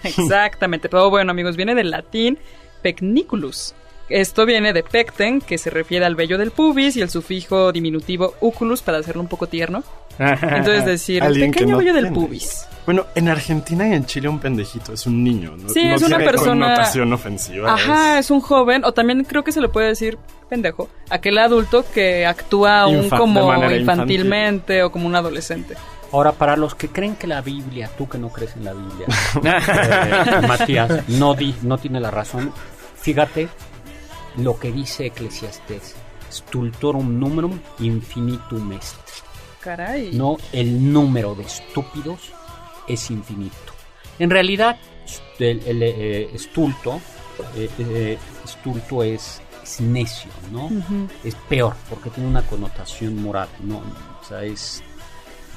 Exactamente. Pero bueno, amigos, viene del latín pecniculus. Esto viene de pecten, que se refiere al vello del pubis, y el sufijo diminutivo uculus, para hacerlo un poco tierno. Entonces decir, Alguien que pequeño no vello del tiene. pubis. Bueno, en Argentina y en Chile un pendejito es un niño, ¿no? Sí, no es una tiene persona- connotación ofensiva. Ajá, es un joven, o también creo que se le puede decir pendejo, aquel adulto que actúa aún De como manera infantilmente o como un adolescente. ahora, para los que creen que la Biblia, tú que no crees en la Biblia, Matías, no tiene la razón. Fíjate lo que dice Eclesiastés: stultorum numerum infinitum est. Caray. No, el número de estúpidos es infinito. En realidad, estulto es necio, ¿no? Ujú. Es peor porque tiene una connotación moral, ¿no? O sea, es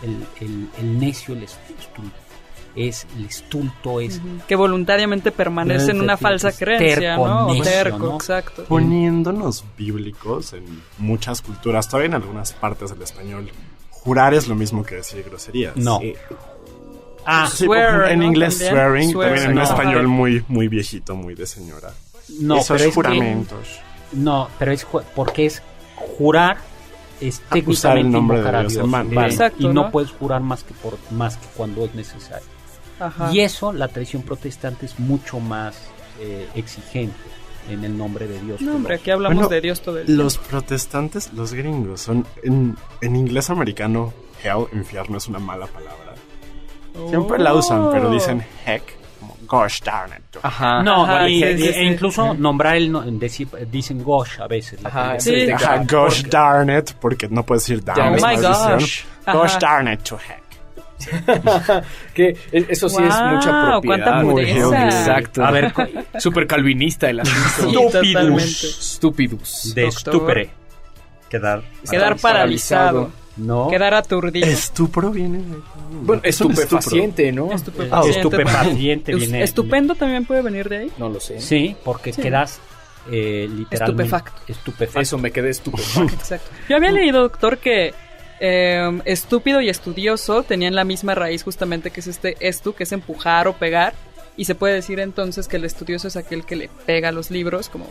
el necio, el estulto. El estulto es Que voluntariamente permanece en una falsa creencia, terco, ¿no? O necio, terco, ¿no? exacto. Poniéndonos bíblicos en muchas culturas, todavía en algunas partes del español, jurar es lo mismo que decir groserías. No. Sí. Ah, Sí, Swear, en ¿no? inglés También. swearing, Swear, también en ajá. español muy, muy viejito, muy de señora. no, Esos pero es juramentos. no, pero es porque es jurar, es Acusar el técnicamente nombre de invocar a Dios Dios, en vano. vale, Exacto, y no ¿no? puedes jurar más que cuando es necesario. Ajá. Y eso, la tradición protestante es mucho más exigente en el nombre de Dios. No, que hombre, los- aquí hablamos Bueno, de Dios todo el tiempo. Los protestantes, los gringos, son en inglés americano, hell, infierno es una mala palabra. Siempre la usan, pero dicen heck, como gosh darn it. Ajá. No, Ajá, y, sí, sí, e sí. incluso nombrar dicen gosh a veces. la Ajá, gente. Sí. sí. Ajá, gosh darn it, porque no puedes decir darn Ya it. ves. Oh my maldición. gosh. Gosh Ajá. darn it to heck. Que eso sí es Wow, mucha propiedad. cuánta Muy pureza. Exacto. A ver, Súper calvinista el asunto. Sí, Stupidus. totalmente. Stupidus. de Doctor. estupere. Quedar Quedar paralizado. no. Quedar aturdido. Estupro viene de... Bueno, Es un estupefaciente, ¿no? Estupefaciente. Estupefaciente viene. Estupendo también puede venir de ahí. No lo sé. Sí, porque Sí. quedas literalmente Estupefacto. estupefacto. Eso me quedé estupefacto. Exacto. Yo había leído, doctor, que estúpido y estudioso tenían la misma raíz, justamente, que es estu, que es empujar o pegar. Y se puede decir entonces que el estudioso es aquel que le pega los libros, como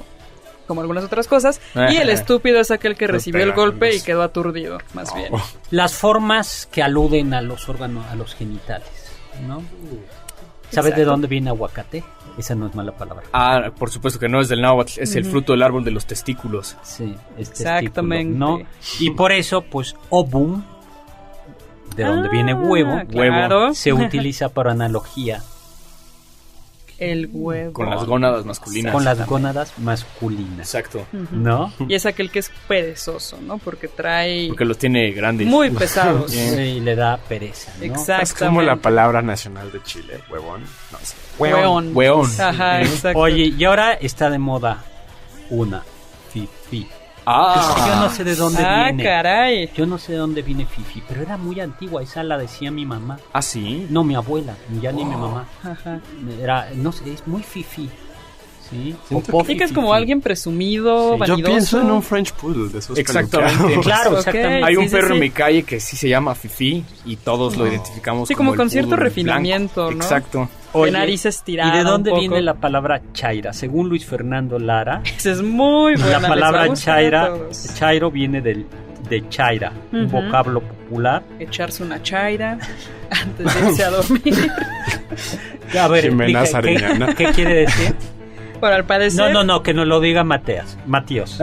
algunas otras cosas. Y el estúpido es aquel que Los recibió el pega con golpe y los- quedó aturdido, más bien. Las formas que aluden a los órganos, a los genitales, ¿no? ¿Sabes de Exacto. dónde viene aguacate? Esa no es mala palabra. Ah, por supuesto que no es del náhuatl, es el fruto del árbol de los testículos. Sí, es Exactamente. testículo, ¿no? Y por eso, pues, ovum, de donde viene huevo, claro. se utiliza para analogía El huevo. Con las gónadas masculinas. con las gónadas masculinas, Exacto. ¿no? Y es aquel que es perezoso, ¿no? Porque trae Porque los tiene grandes. muy pesados. Y le da pereza, ¿no? Exactamente. Es como la palabra nacional de Chile, huevón. No sé. Hueón. Hueón. Ajá, exacto. Oye, y ahora está de moda una fifi. Ah. Yo no sé de dónde viene. Caray. Yo no sé de dónde viene fifi, pero era muy antigua. Esa la decía mi mamá. Ah, sí. No, mi abuela, ya ni mi mamá. Ajá. Era, no sé, es muy fifi. ¿Sí? Siento Popó Sí, que es como fifi. alguien presumido, Sí. Yo vanidoso. pienso en un French Poodle de esos Exactamente. peluqueados. Claro, Ok. exactamente. Hay Sí, un sí, perro sí. en mi calle que sí se llama Fifi y todos lo identificamos Sí, como el con cierto poodle refinamiento, blanco. ¿no? Exacto. De nariz estirada. ¿Y de dónde un poco. viene la palabra chaira? Según Luis Fernando Lara, Esa es muy buena. la les va a palabra gustar a chaira, todos. chairo viene de chaira, un Ujú. vocablo popular. Echarse una chaira antes de irse a dormir. A ver, Jimena explica, Sariñana. ¿qué quiere decir? Bueno, al parecer... No, que nos lo diga Matías. Matías,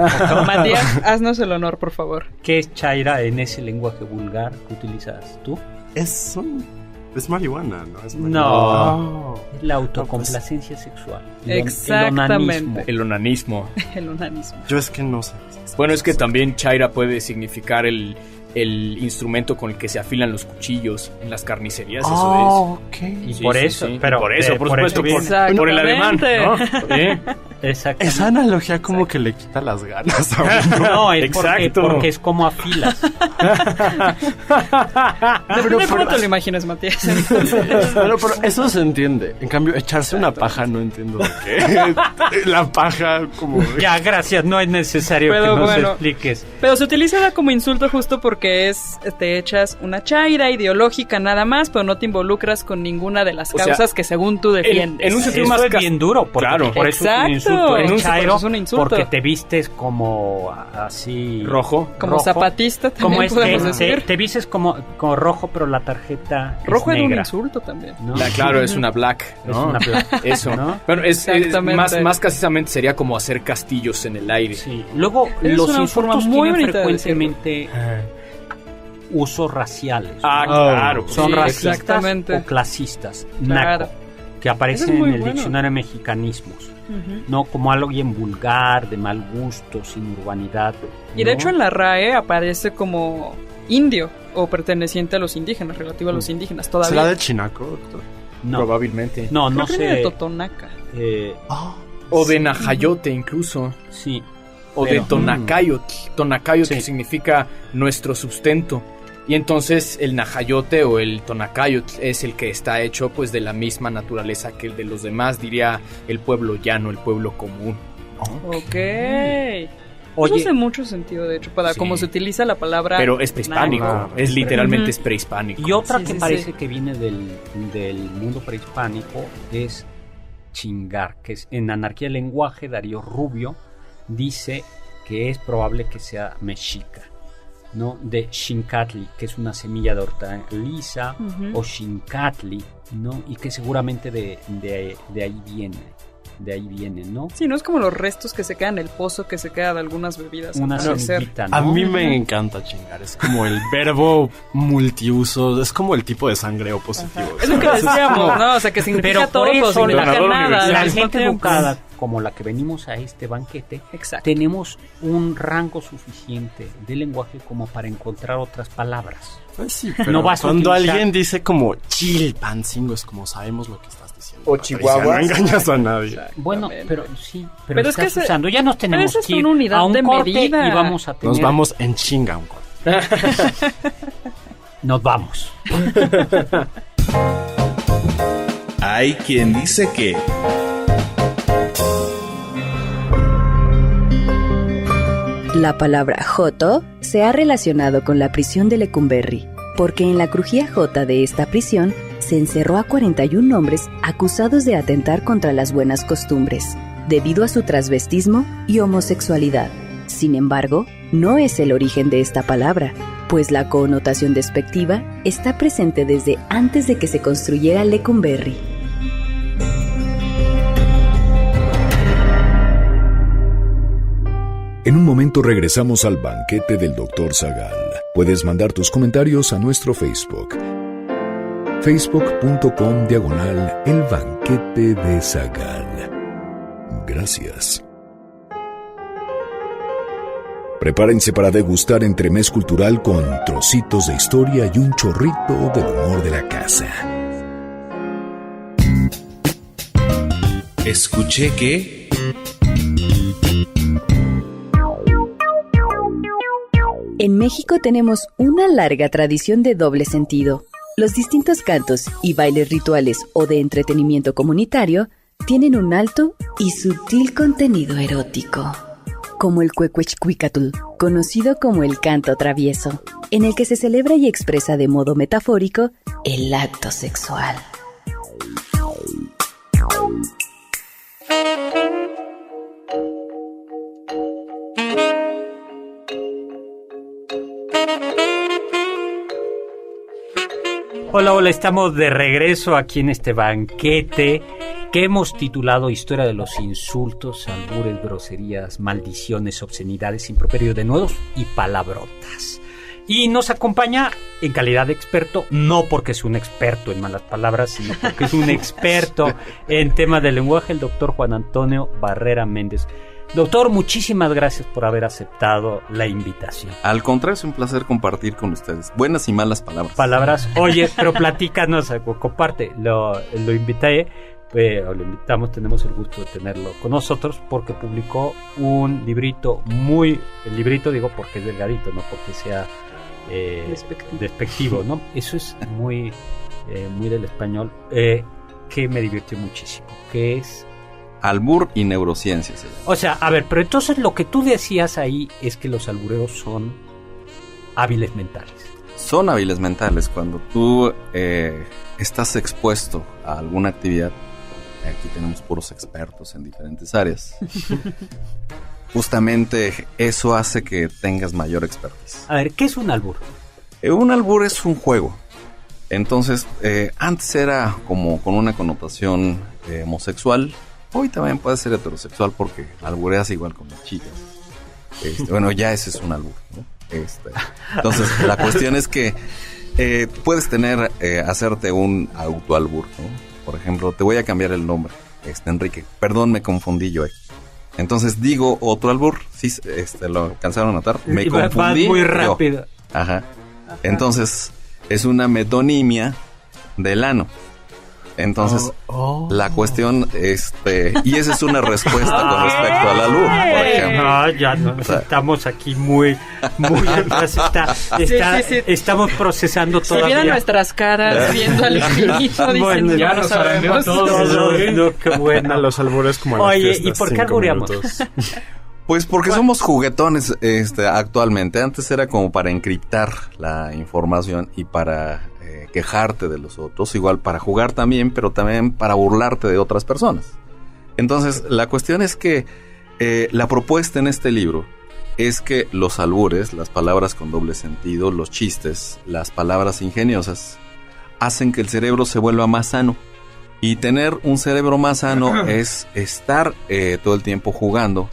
haznos el honor, por favor. ¿Qué es chaira en ese lenguaje vulgar que utilizas tú? Es marihuana, ¿no? Es No. Es la autocomplacencia sexual. Exactamente. El onanismo. El onanismo. Yo es que no sé. Bueno, es que también chaira puede significar el instrumento con el que se afilan los cuchillos en las carnicerías. Oh, Eso es. ok. Y por eso, sí. pero Por eso, por supuesto, por el alemán, ¿no? Sí. Exactamente. Esa analogía como que le quita las ganas a uno. No, es Exacto. porque es como afilas. ¿De cómo te lo imaginas, Matías? Pero eso se entiende. En cambio, echarse una paja no entiendo de qué. La paja como... Ya, gracias, no es necesario Pero que nos bueno. expliques. Pero se utiliza como insulto justo porque te echas una chaira ideológica nada más, pero no te involucras con ninguna de las O sea, causas que según tú defiendes. en un sentido Eso más es bien duro, porque Claro. por eso es un Exacto. insulto. En un- El chairo, por eso es un insulto. porque te vistes como así... rojo. Como rojo. zapatista Como también podemos decir. te vistes como rojo, pero la tarjeta Rojo es es un negra. insulto también. ¿no? Claro, es una black, Es ¿no? una black, Eso. ¿no? Pero es Exactamente. más precisamente sería como hacer castillos en el aire. Sí. Luego, Es los una forma insultos muy tienen bonita de frecuentemente usos raciales. Ah, claro. Son Sí, racistas exactamente. o clasistas. Claro. Naco, que aparecen Eso es muy en el bueno. diccionario de mexicanismos. Ujú. No como algo bien vulgar, de mal gusto, sin urbanidad. Y de ¿no? hecho en la RAE aparece como indio o perteneciente a los indígenas, relativo a los indígenas todavía. ¿Será de chinaco, doctor? No, Probablemente. no, Creo no que viene de sé. Totonaca. O de Najayote incluso. Sí. O Pero- de Tonacayot. Tonacayot Sí. que significa nuestro sustento. Y entonces el Najayote o el Tonacayot es el que está hecho pues de la misma naturaleza que el de los demás, diría el pueblo llano, el pueblo común. Ok. Eso Oye, hace mucho sentido, de hecho, para Sí. cómo se utiliza la palabra. Pero es prehispánico, Naco. es literalmente Ujú. es prehispánico. y otra Sí, que sí, parece sí. que viene del mundo prehispánico es chingar, que es en Anarquía del Lenguaje. Darío Rubio dice que es probable que sea mexica, ¿no? De xincatli, que es una semilla de hortaliza, Ujú. o xincatli, ¿no? Y que seguramente de ahí viene, ¿no? Sí, no es como los restos que se quedan en el pozo que se queda de algunas bebidas. Una al parecer. semillita, ¿no? A mí me encanta chingar. Es como el verbo multiuso. Es como el tipo de sangre O positivo. Es lo que decíamos, ¿no? O sea, que significa Pero todo, por pero eso significa donador nada. universal. al La mismo gente tiempo. educada, como la que venimos a este banquete, Exacto. tenemos un rango suficiente de lenguaje como para encontrar otras palabras. Pues sí, pero No vas a cuando utilizar- alguien dice como chilpancingo es como sabemos lo que estás diciendo. O Patricia, chihuahua. No engañas a nadie. Bueno, Exactamente. pero sí, Pero es estás que usando. Ya nos tenemos esa es que ir una unidad a un de corte medida. y vamos a tener... Nos vamos en chinga un corte. Nos vamos. Hay quien dice que... La palabra joto se ha relacionado con la prisión de Lecumberri, porque en la crujía jota de esta prisión se encerró a 41 hombres acusados de atentar contra las buenas costumbres, debido a su transvestismo y homosexualidad. Sin embargo, no es el origen de esta palabra, pues la connotación despectiva está presente desde antes de que se construyera Lecumberri. En un momento regresamos al banquete del Dr. Zagal. Puedes mandar tus comentarios a nuestro Facebook. Facebook.com/El Banquete de Zagal. Gracias. Prepárense para degustar entremés cultural con trocitos de historia y un chorrito del humor de la casa. Escuché que... En México tenemos una larga tradición de doble sentido. Los distintos cantos y bailes rituales o de entretenimiento comunitario tienen un alto y sutil contenido erótico, como el Cuecuechcuicatl, conocido como el canto travieso, en el que se celebra y expresa de modo metafórico el acto sexual. Hola, estamos de regreso aquí en este banquete que hemos titulado Historia de los insultos, albures, groserías, maldiciones, obscenidades, improperios de nudos y palabrotas. Y nos acompaña en calidad de experto, no porque es un experto en malas palabras, sino porque es un experto en temas de lenguaje, el doctor Juan Antonio Barrera Méndez. Doctor, muchísimas gracias por haber aceptado la invitación. Al contrario, es un placer compartir con ustedes buenas y malas palabras. Oye, pero platícanos algo, comparte. Lo invité, o lo invitamos, tenemos el gusto de tenerlo con nosotros porque publicó un librito el librito digo porque es delgadito, no porque sea despectivo, ¿no? Eso es muy del español, que me divirtió muchísimo, que es Albur y neurociencias. O sea, a ver, pero entonces lo que tú decías ahí es que los albureros son hábiles mentales. Son hábiles mentales. Cuando tú estás expuesto a alguna actividad, aquí tenemos puros expertos en diferentes áreas, justamente eso hace que tengas mayor expertise. A ver, ¿qué es un albur? Un albur es un juego. Entonces, antes era como con una connotación homosexual. Hoy también puede ser heterosexual porque albureas igual con las chicas. Bueno, ya ese es un albur, ¿no? Entonces, la cuestión es que puedes hacerte un autoalbur, ¿no? Por ejemplo, te voy a cambiar el nombre, Enrique. Perdón, me confundí yo aquí. Entonces digo otro albur. Sí, lo alcanzaron a notar. Me confundí. Va muy rápido. Yo. Ajá. Entonces, es una metonimia del ano. Entonces, la cuestión, y esa es una respuesta con respecto al albur, por ejemplo. No, ya no, estamos aquí muy estamos procesando todavía. Se vieron nuestras caras viendo al infinito, dicen, bueno, ya lo sabemos todos. No, qué bueno. A los albures como a las Oye, fiestas, ¿y por qué albureamos? Pues porque somos juguetones actualmente. Antes era como para encriptar la información y para quejarte de los otros, igual para jugar también, pero también para burlarte de otras personas. Entonces, la cuestión es que la propuesta en este libro es que los albures, las palabras con doble sentido, los chistes, las palabras ingeniosas, hacen que el cerebro se vuelva más sano. Y tener un cerebro más sano es estar todo el tiempo jugando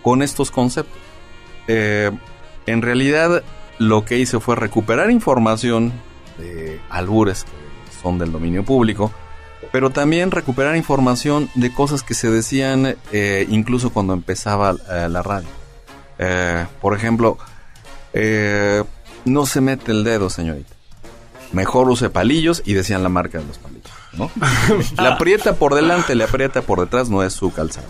con estos conceptos. En realidad, lo que hice fue recuperar información de albures que son del dominio público, pero también recuperar información de cosas que se decían incluso cuando empezaba la radio. Por ejemplo, no se mete el dedo, señorita. Mejor use palillos, y decían la marca de los palillos, ¿no? Le aprieta por delante, le aprieta por detrás, no es su calzado.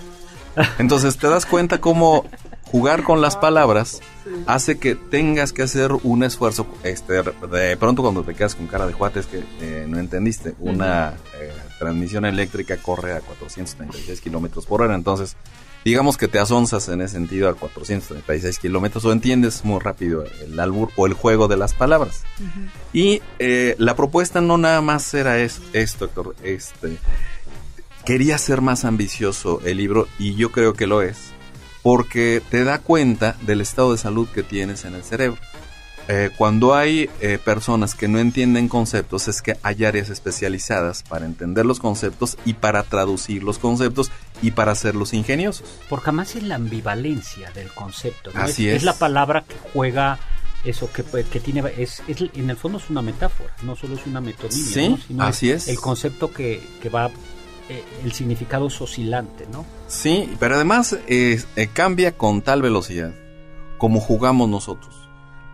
Entonces te das cuenta cómo jugar con las palabras hace que tengas que hacer un esfuerzo. De pronto cuando te quedas con cara de juate es que no entendiste. Una transmisión eléctrica corre a 436 kilómetros por hora. Entonces, digamos que te asonzas en ese sentido a 436 kilómetros o entiendes muy rápido el albur o el juego de las palabras. Y la propuesta no nada más era esto, Héctor. Quería ser más ambicioso el libro, y yo creo que lo es, porque te da cuenta del estado de salud que tienes en el cerebro. Cuando hay personas que no entienden conceptos, es que hay áreas especializadas para entender los conceptos y para traducir los conceptos y para hacerlos ingeniosos. Porque además es la ambivalencia del concepto, ¿no? Así es. Es la palabra que juega eso, que tiene, en el fondo es una metáfora, no solo es una metonimia, sí, ¿no? Sino así es. El concepto que va, el significado es oscilante, ¿no? Sí, pero además cambia con tal velocidad como jugamos nosotros.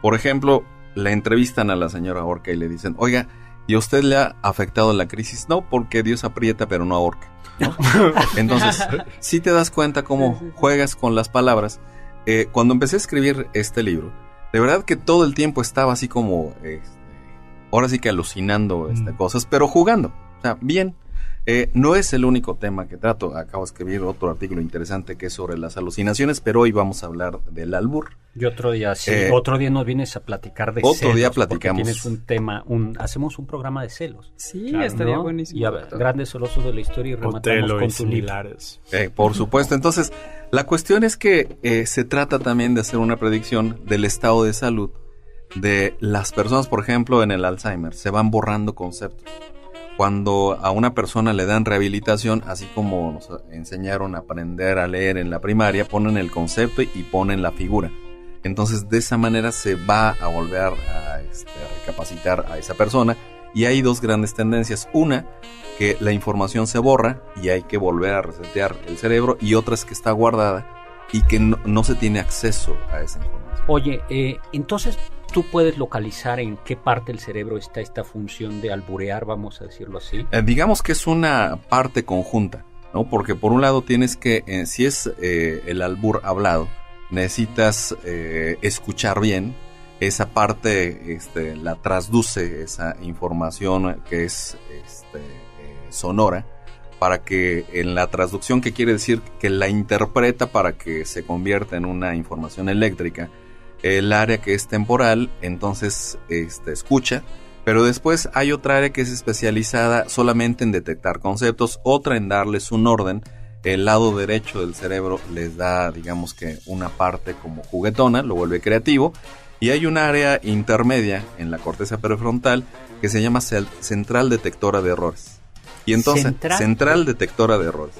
Por ejemplo, le entrevistan a la señora Orca y le dicen, oiga, ¿y a usted le ha afectado la crisis? No, porque Dios aprieta pero no ahorca, ¿no? Entonces, sí te das cuenta cómo juegas con las palabras. Cuando empecé a escribir este libro, de verdad que todo el tiempo estaba así como, ahora sí que alucinando cosas, pero jugando, o sea, bien. No es el único tema que trato. Acabo de escribir otro artículo interesante que es sobre las alucinaciones, pero hoy vamos a hablar del albur. Y otro día, sí, otro día nos vienes a platicar de otro celos. Día platicamos. Tienes un tema, hacemos un programa de celos. Sí, claro, estaría buenísimo. Y a ver, grandes celosos de la historia y rematamos Otelo con y tu libro. Por supuesto. Entonces, la cuestión es que se trata también de hacer una predicción del estado de salud de las personas. Por ejemplo, en el Alzheimer se van borrando conceptos. Cuando a una persona le dan rehabilitación, así como nos enseñaron a aprender a leer en la primaria, ponen el concepto y ponen la figura. Entonces, de esa manera se va a volver a recapacitar a esa persona. Y hay dos grandes tendencias. Una, que la información se borra y hay que volver a resetear el cerebro. Y otra es que está guardada y que no se tiene acceso a esa información. Oye, entonces tú puedes localizar en qué parte del cerebro está esta función de alburear, vamos a decirlo así. Digamos que es una parte conjunta, ¿no? Porque por un lado tienes que, si es el albur hablado, necesitas escuchar bien. Esa parte la trasduce esa información que es sonora, para que en la transducción, que quiere decir que la interpreta para que se convierta en una información eléctrica, el área que es temporal, entonces escucha, pero después hay otra área que es especializada solamente en detectar conceptos, otra en darles un orden. El lado derecho del cerebro les da, digamos que una parte como juguetona, lo vuelve creativo, y hay un área intermedia en la corteza prefrontal que se llama central detectora de errores. Y entonces, central detectora de errores.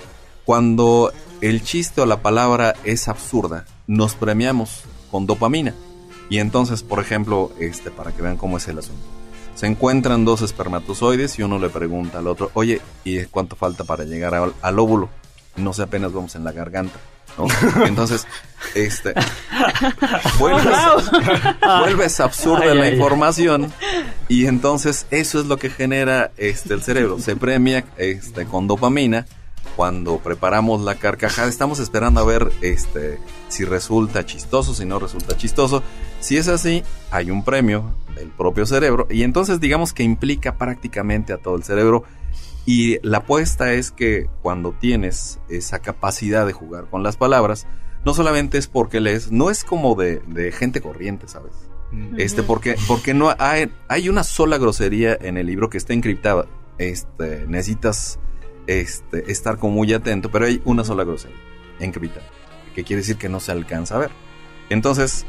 Cuando el chiste o la palabra es absurda, nos premiamos con dopamina. Y entonces, por ejemplo, para que vean cómo es el asunto. Se encuentran dos espermatozoides y uno le pregunta al otro, oye, ¿y cuánto falta para llegar al óvulo? No sé, apenas vamos en la garganta, ¿no? Entonces, vuelves absurda la información, y entonces eso es lo que genera el cerebro. Se premia con dopamina. Cuando preparamos la carcajada, estamos esperando a ver si resulta chistoso, si no resulta chistoso. Si es así, hay un premio del propio cerebro, y entonces digamos que implica prácticamente a todo el cerebro. Y la apuesta es que cuando tienes esa capacidad de jugar con las palabras, no solamente es porque lees, no es como de gente corriente, ¿sabes? Porque no hay una sola grosería en el libro que está encriptada. Necesitas estar como muy atento, pero hay una sola grosería encriptada, que quiere decir que no se alcanza a ver. Entonces,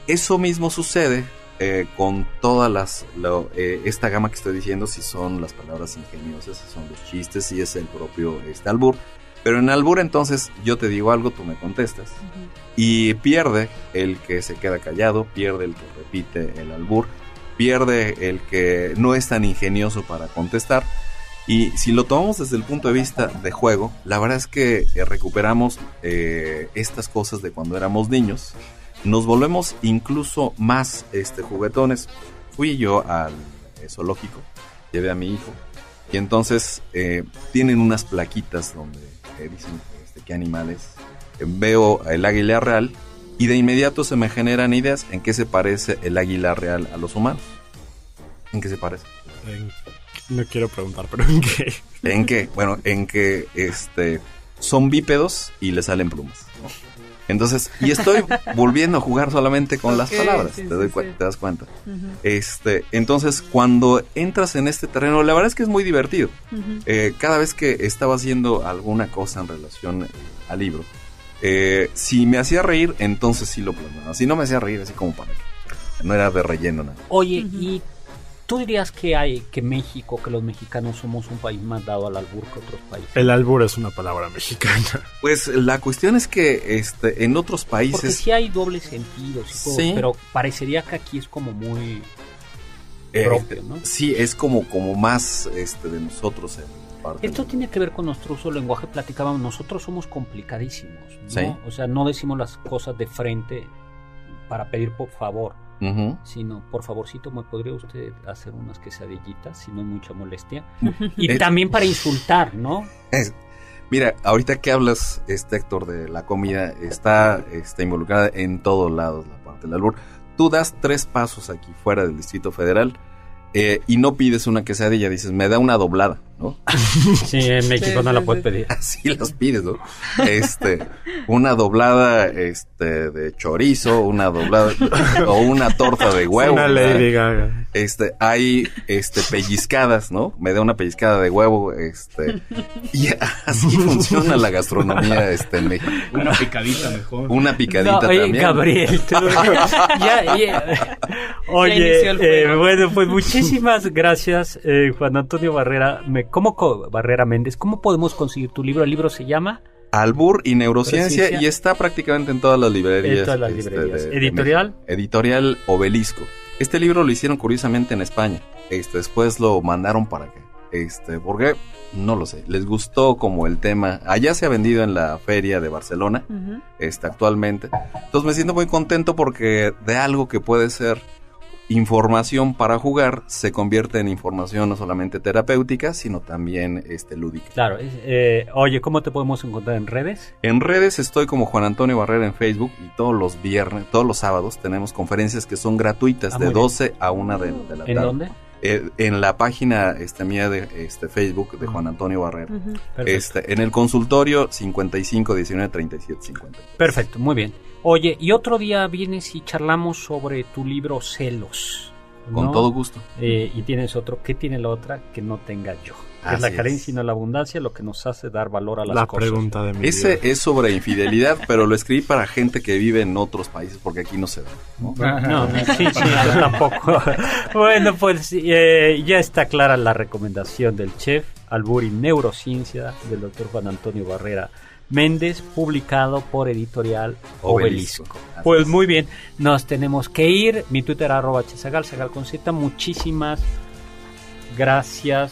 eso mismo sucede con todas esta gama que estoy diciendo, si son las palabras ingeniosas, si son los chistes, si es el propio albur. Pero en albur, entonces, yo te digo algo, tú me contestas. Y pierde el que se queda callado, pierde el que repite el albur, pierde el que no es tan ingenioso para contestar. Y si lo tomamos desde el punto de vista de juego, la verdad es que recuperamos estas cosas de cuando éramos niños. Nos volvemos incluso más juguetones. Fui yo al zoológico, llevé a mi hijo, y entonces tienen unas plaquitas donde dicen qué animales. Veo el águila real y de inmediato se me generan ideas en qué se parece el águila real a los humanos. ¿En qué se parece? No quiero preguntar, pero ¿en qué? ¿En qué? Bueno, en que son bípedos y le salen plumas, ¿no? Entonces, y estoy volviendo a jugar solamente con las palabras, sí, te das cuenta. Entonces, cuando entras en este terreno, la verdad es que es muy divertido. Cada vez que estaba haciendo alguna cosa en relación al libro, si me hacía reír, entonces sí lo plasmaba. Si no me hacía reír, así como para que no era de relleno nada. Oye, y ¿tú dirías que México, que los mexicanos somos un país más dado al albur que otros países? El albur es una palabra mexicana. Pues la cuestión es que en otros países... Porque sí hay doble sentido, sí. Pero parecería que aquí es como muy propio, ¿no? Sí, es como más de nosotros. Esto tiene que ver con nuestro uso del lenguaje. Platicábamos, nosotros somos complicadísimos, ¿no? Sí. O sea, no decimos las cosas de frente para pedir por favor. Sino, por favorcito, ¿me podría usted hacer unas quesadillitas si no hay mucha molestia? Y también para insultar, ¿no? Mira, ahorita que hablas, Héctor, de la comida, está involucrada en todos lados la parte del albur. Tú das 3 pasos aquí fuera del Distrito Federal y no pides una quesadilla, dices, me da una doblada, ¿no? Sí, en México no la puedes pedir. Así las pides, ¿no? Una doblada de chorizo, una doblada o una torta de huevo. Una Lady Gaga. Hay pellizcadas, ¿no? Me da una pellizcada de huevo, y así funciona la gastronomía en México. Una picadita mejor. Una picadita también. Gabriel, tú ya. Oye, bueno, pues muchísimas gracias, Juan Antonio Barrera. Barrera Méndez, ¿cómo podemos conseguir tu libro? El libro se llama Albur y Neurociencia y está prácticamente en todas las librerías. En todas las librerías. ¿Editorial? Editorial Obelisco. Este libro lo hicieron curiosamente en España. Después lo mandaron para acá. Porque, no lo sé, les gustó como el tema. Allá se ha vendido en la feria de Barcelona, actualmente. Entonces me siento muy contento porque de algo que puede ser información para jugar se convierte en información no solamente terapéutica, sino también lúdica. Claro. Oye, ¿cómo te podemos encontrar en redes? En redes estoy como Juan Antonio Barrera en Facebook, y todos los sábados tenemos conferencias que son gratuitas de 12 a 1 de la tarde. ¿En dónde? En la página mía de Facebook de Juan Antonio Barrera. En el consultorio 55 19 37 50. Perfecto, muy bien. Oye, y otro día vienes y charlamos sobre tu libro Celos, ¿no? Con todo gusto. Y tienes otro. ¿Qué tiene la otra que no tenga yo? Es la carencia y no la abundancia lo que nos hace dar valor a las cosas. La pregunta de mi Ese es sobre infidelidad, pero lo escribí para gente que vive en otros países, porque aquí no se da, ¿no? No, sí, yo tampoco. Bueno, pues ya está clara la recomendación del chef Albur y Neurociencia del doctor Juan Antonio Barrera Méndez, publicado por Editorial Obelisco. Pues muy bien, nos tenemos que ir. Mi Twitter @chesagal, Sagal con Z. Muchísimas gracias,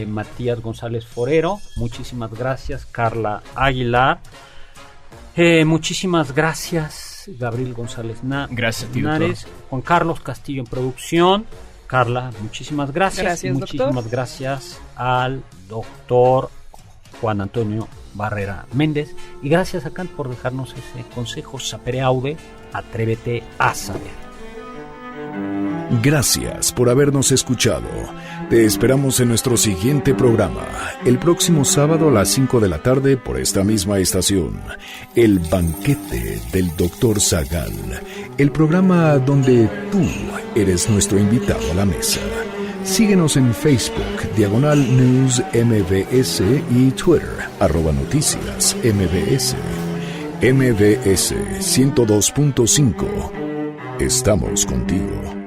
Matías González Forero. Muchísimas gracias, Carla Aguilar. Muchísimas gracias, Gabriel González Gracias, Nares. Juan Carlos Castillo en producción. Carla, muchísimas gracias. Gracias, muchísimas doctor. Gracias al doctor Juan Antonio Barrera Méndez, y gracias a Kant por dejarnos ese consejo: sapere aude, atrévete a saber. Gracias por habernos escuchado. Te esperamos en nuestro siguiente programa, el próximo sábado a las 5 de la tarde por esta misma estación. El banquete del Dr. Zagal, el programa donde tú eres nuestro invitado a la mesa. Síguenos en Facebook, /News MBS, y Twitter, @Noticias MBS. MBS 102.5. Estamos contigo.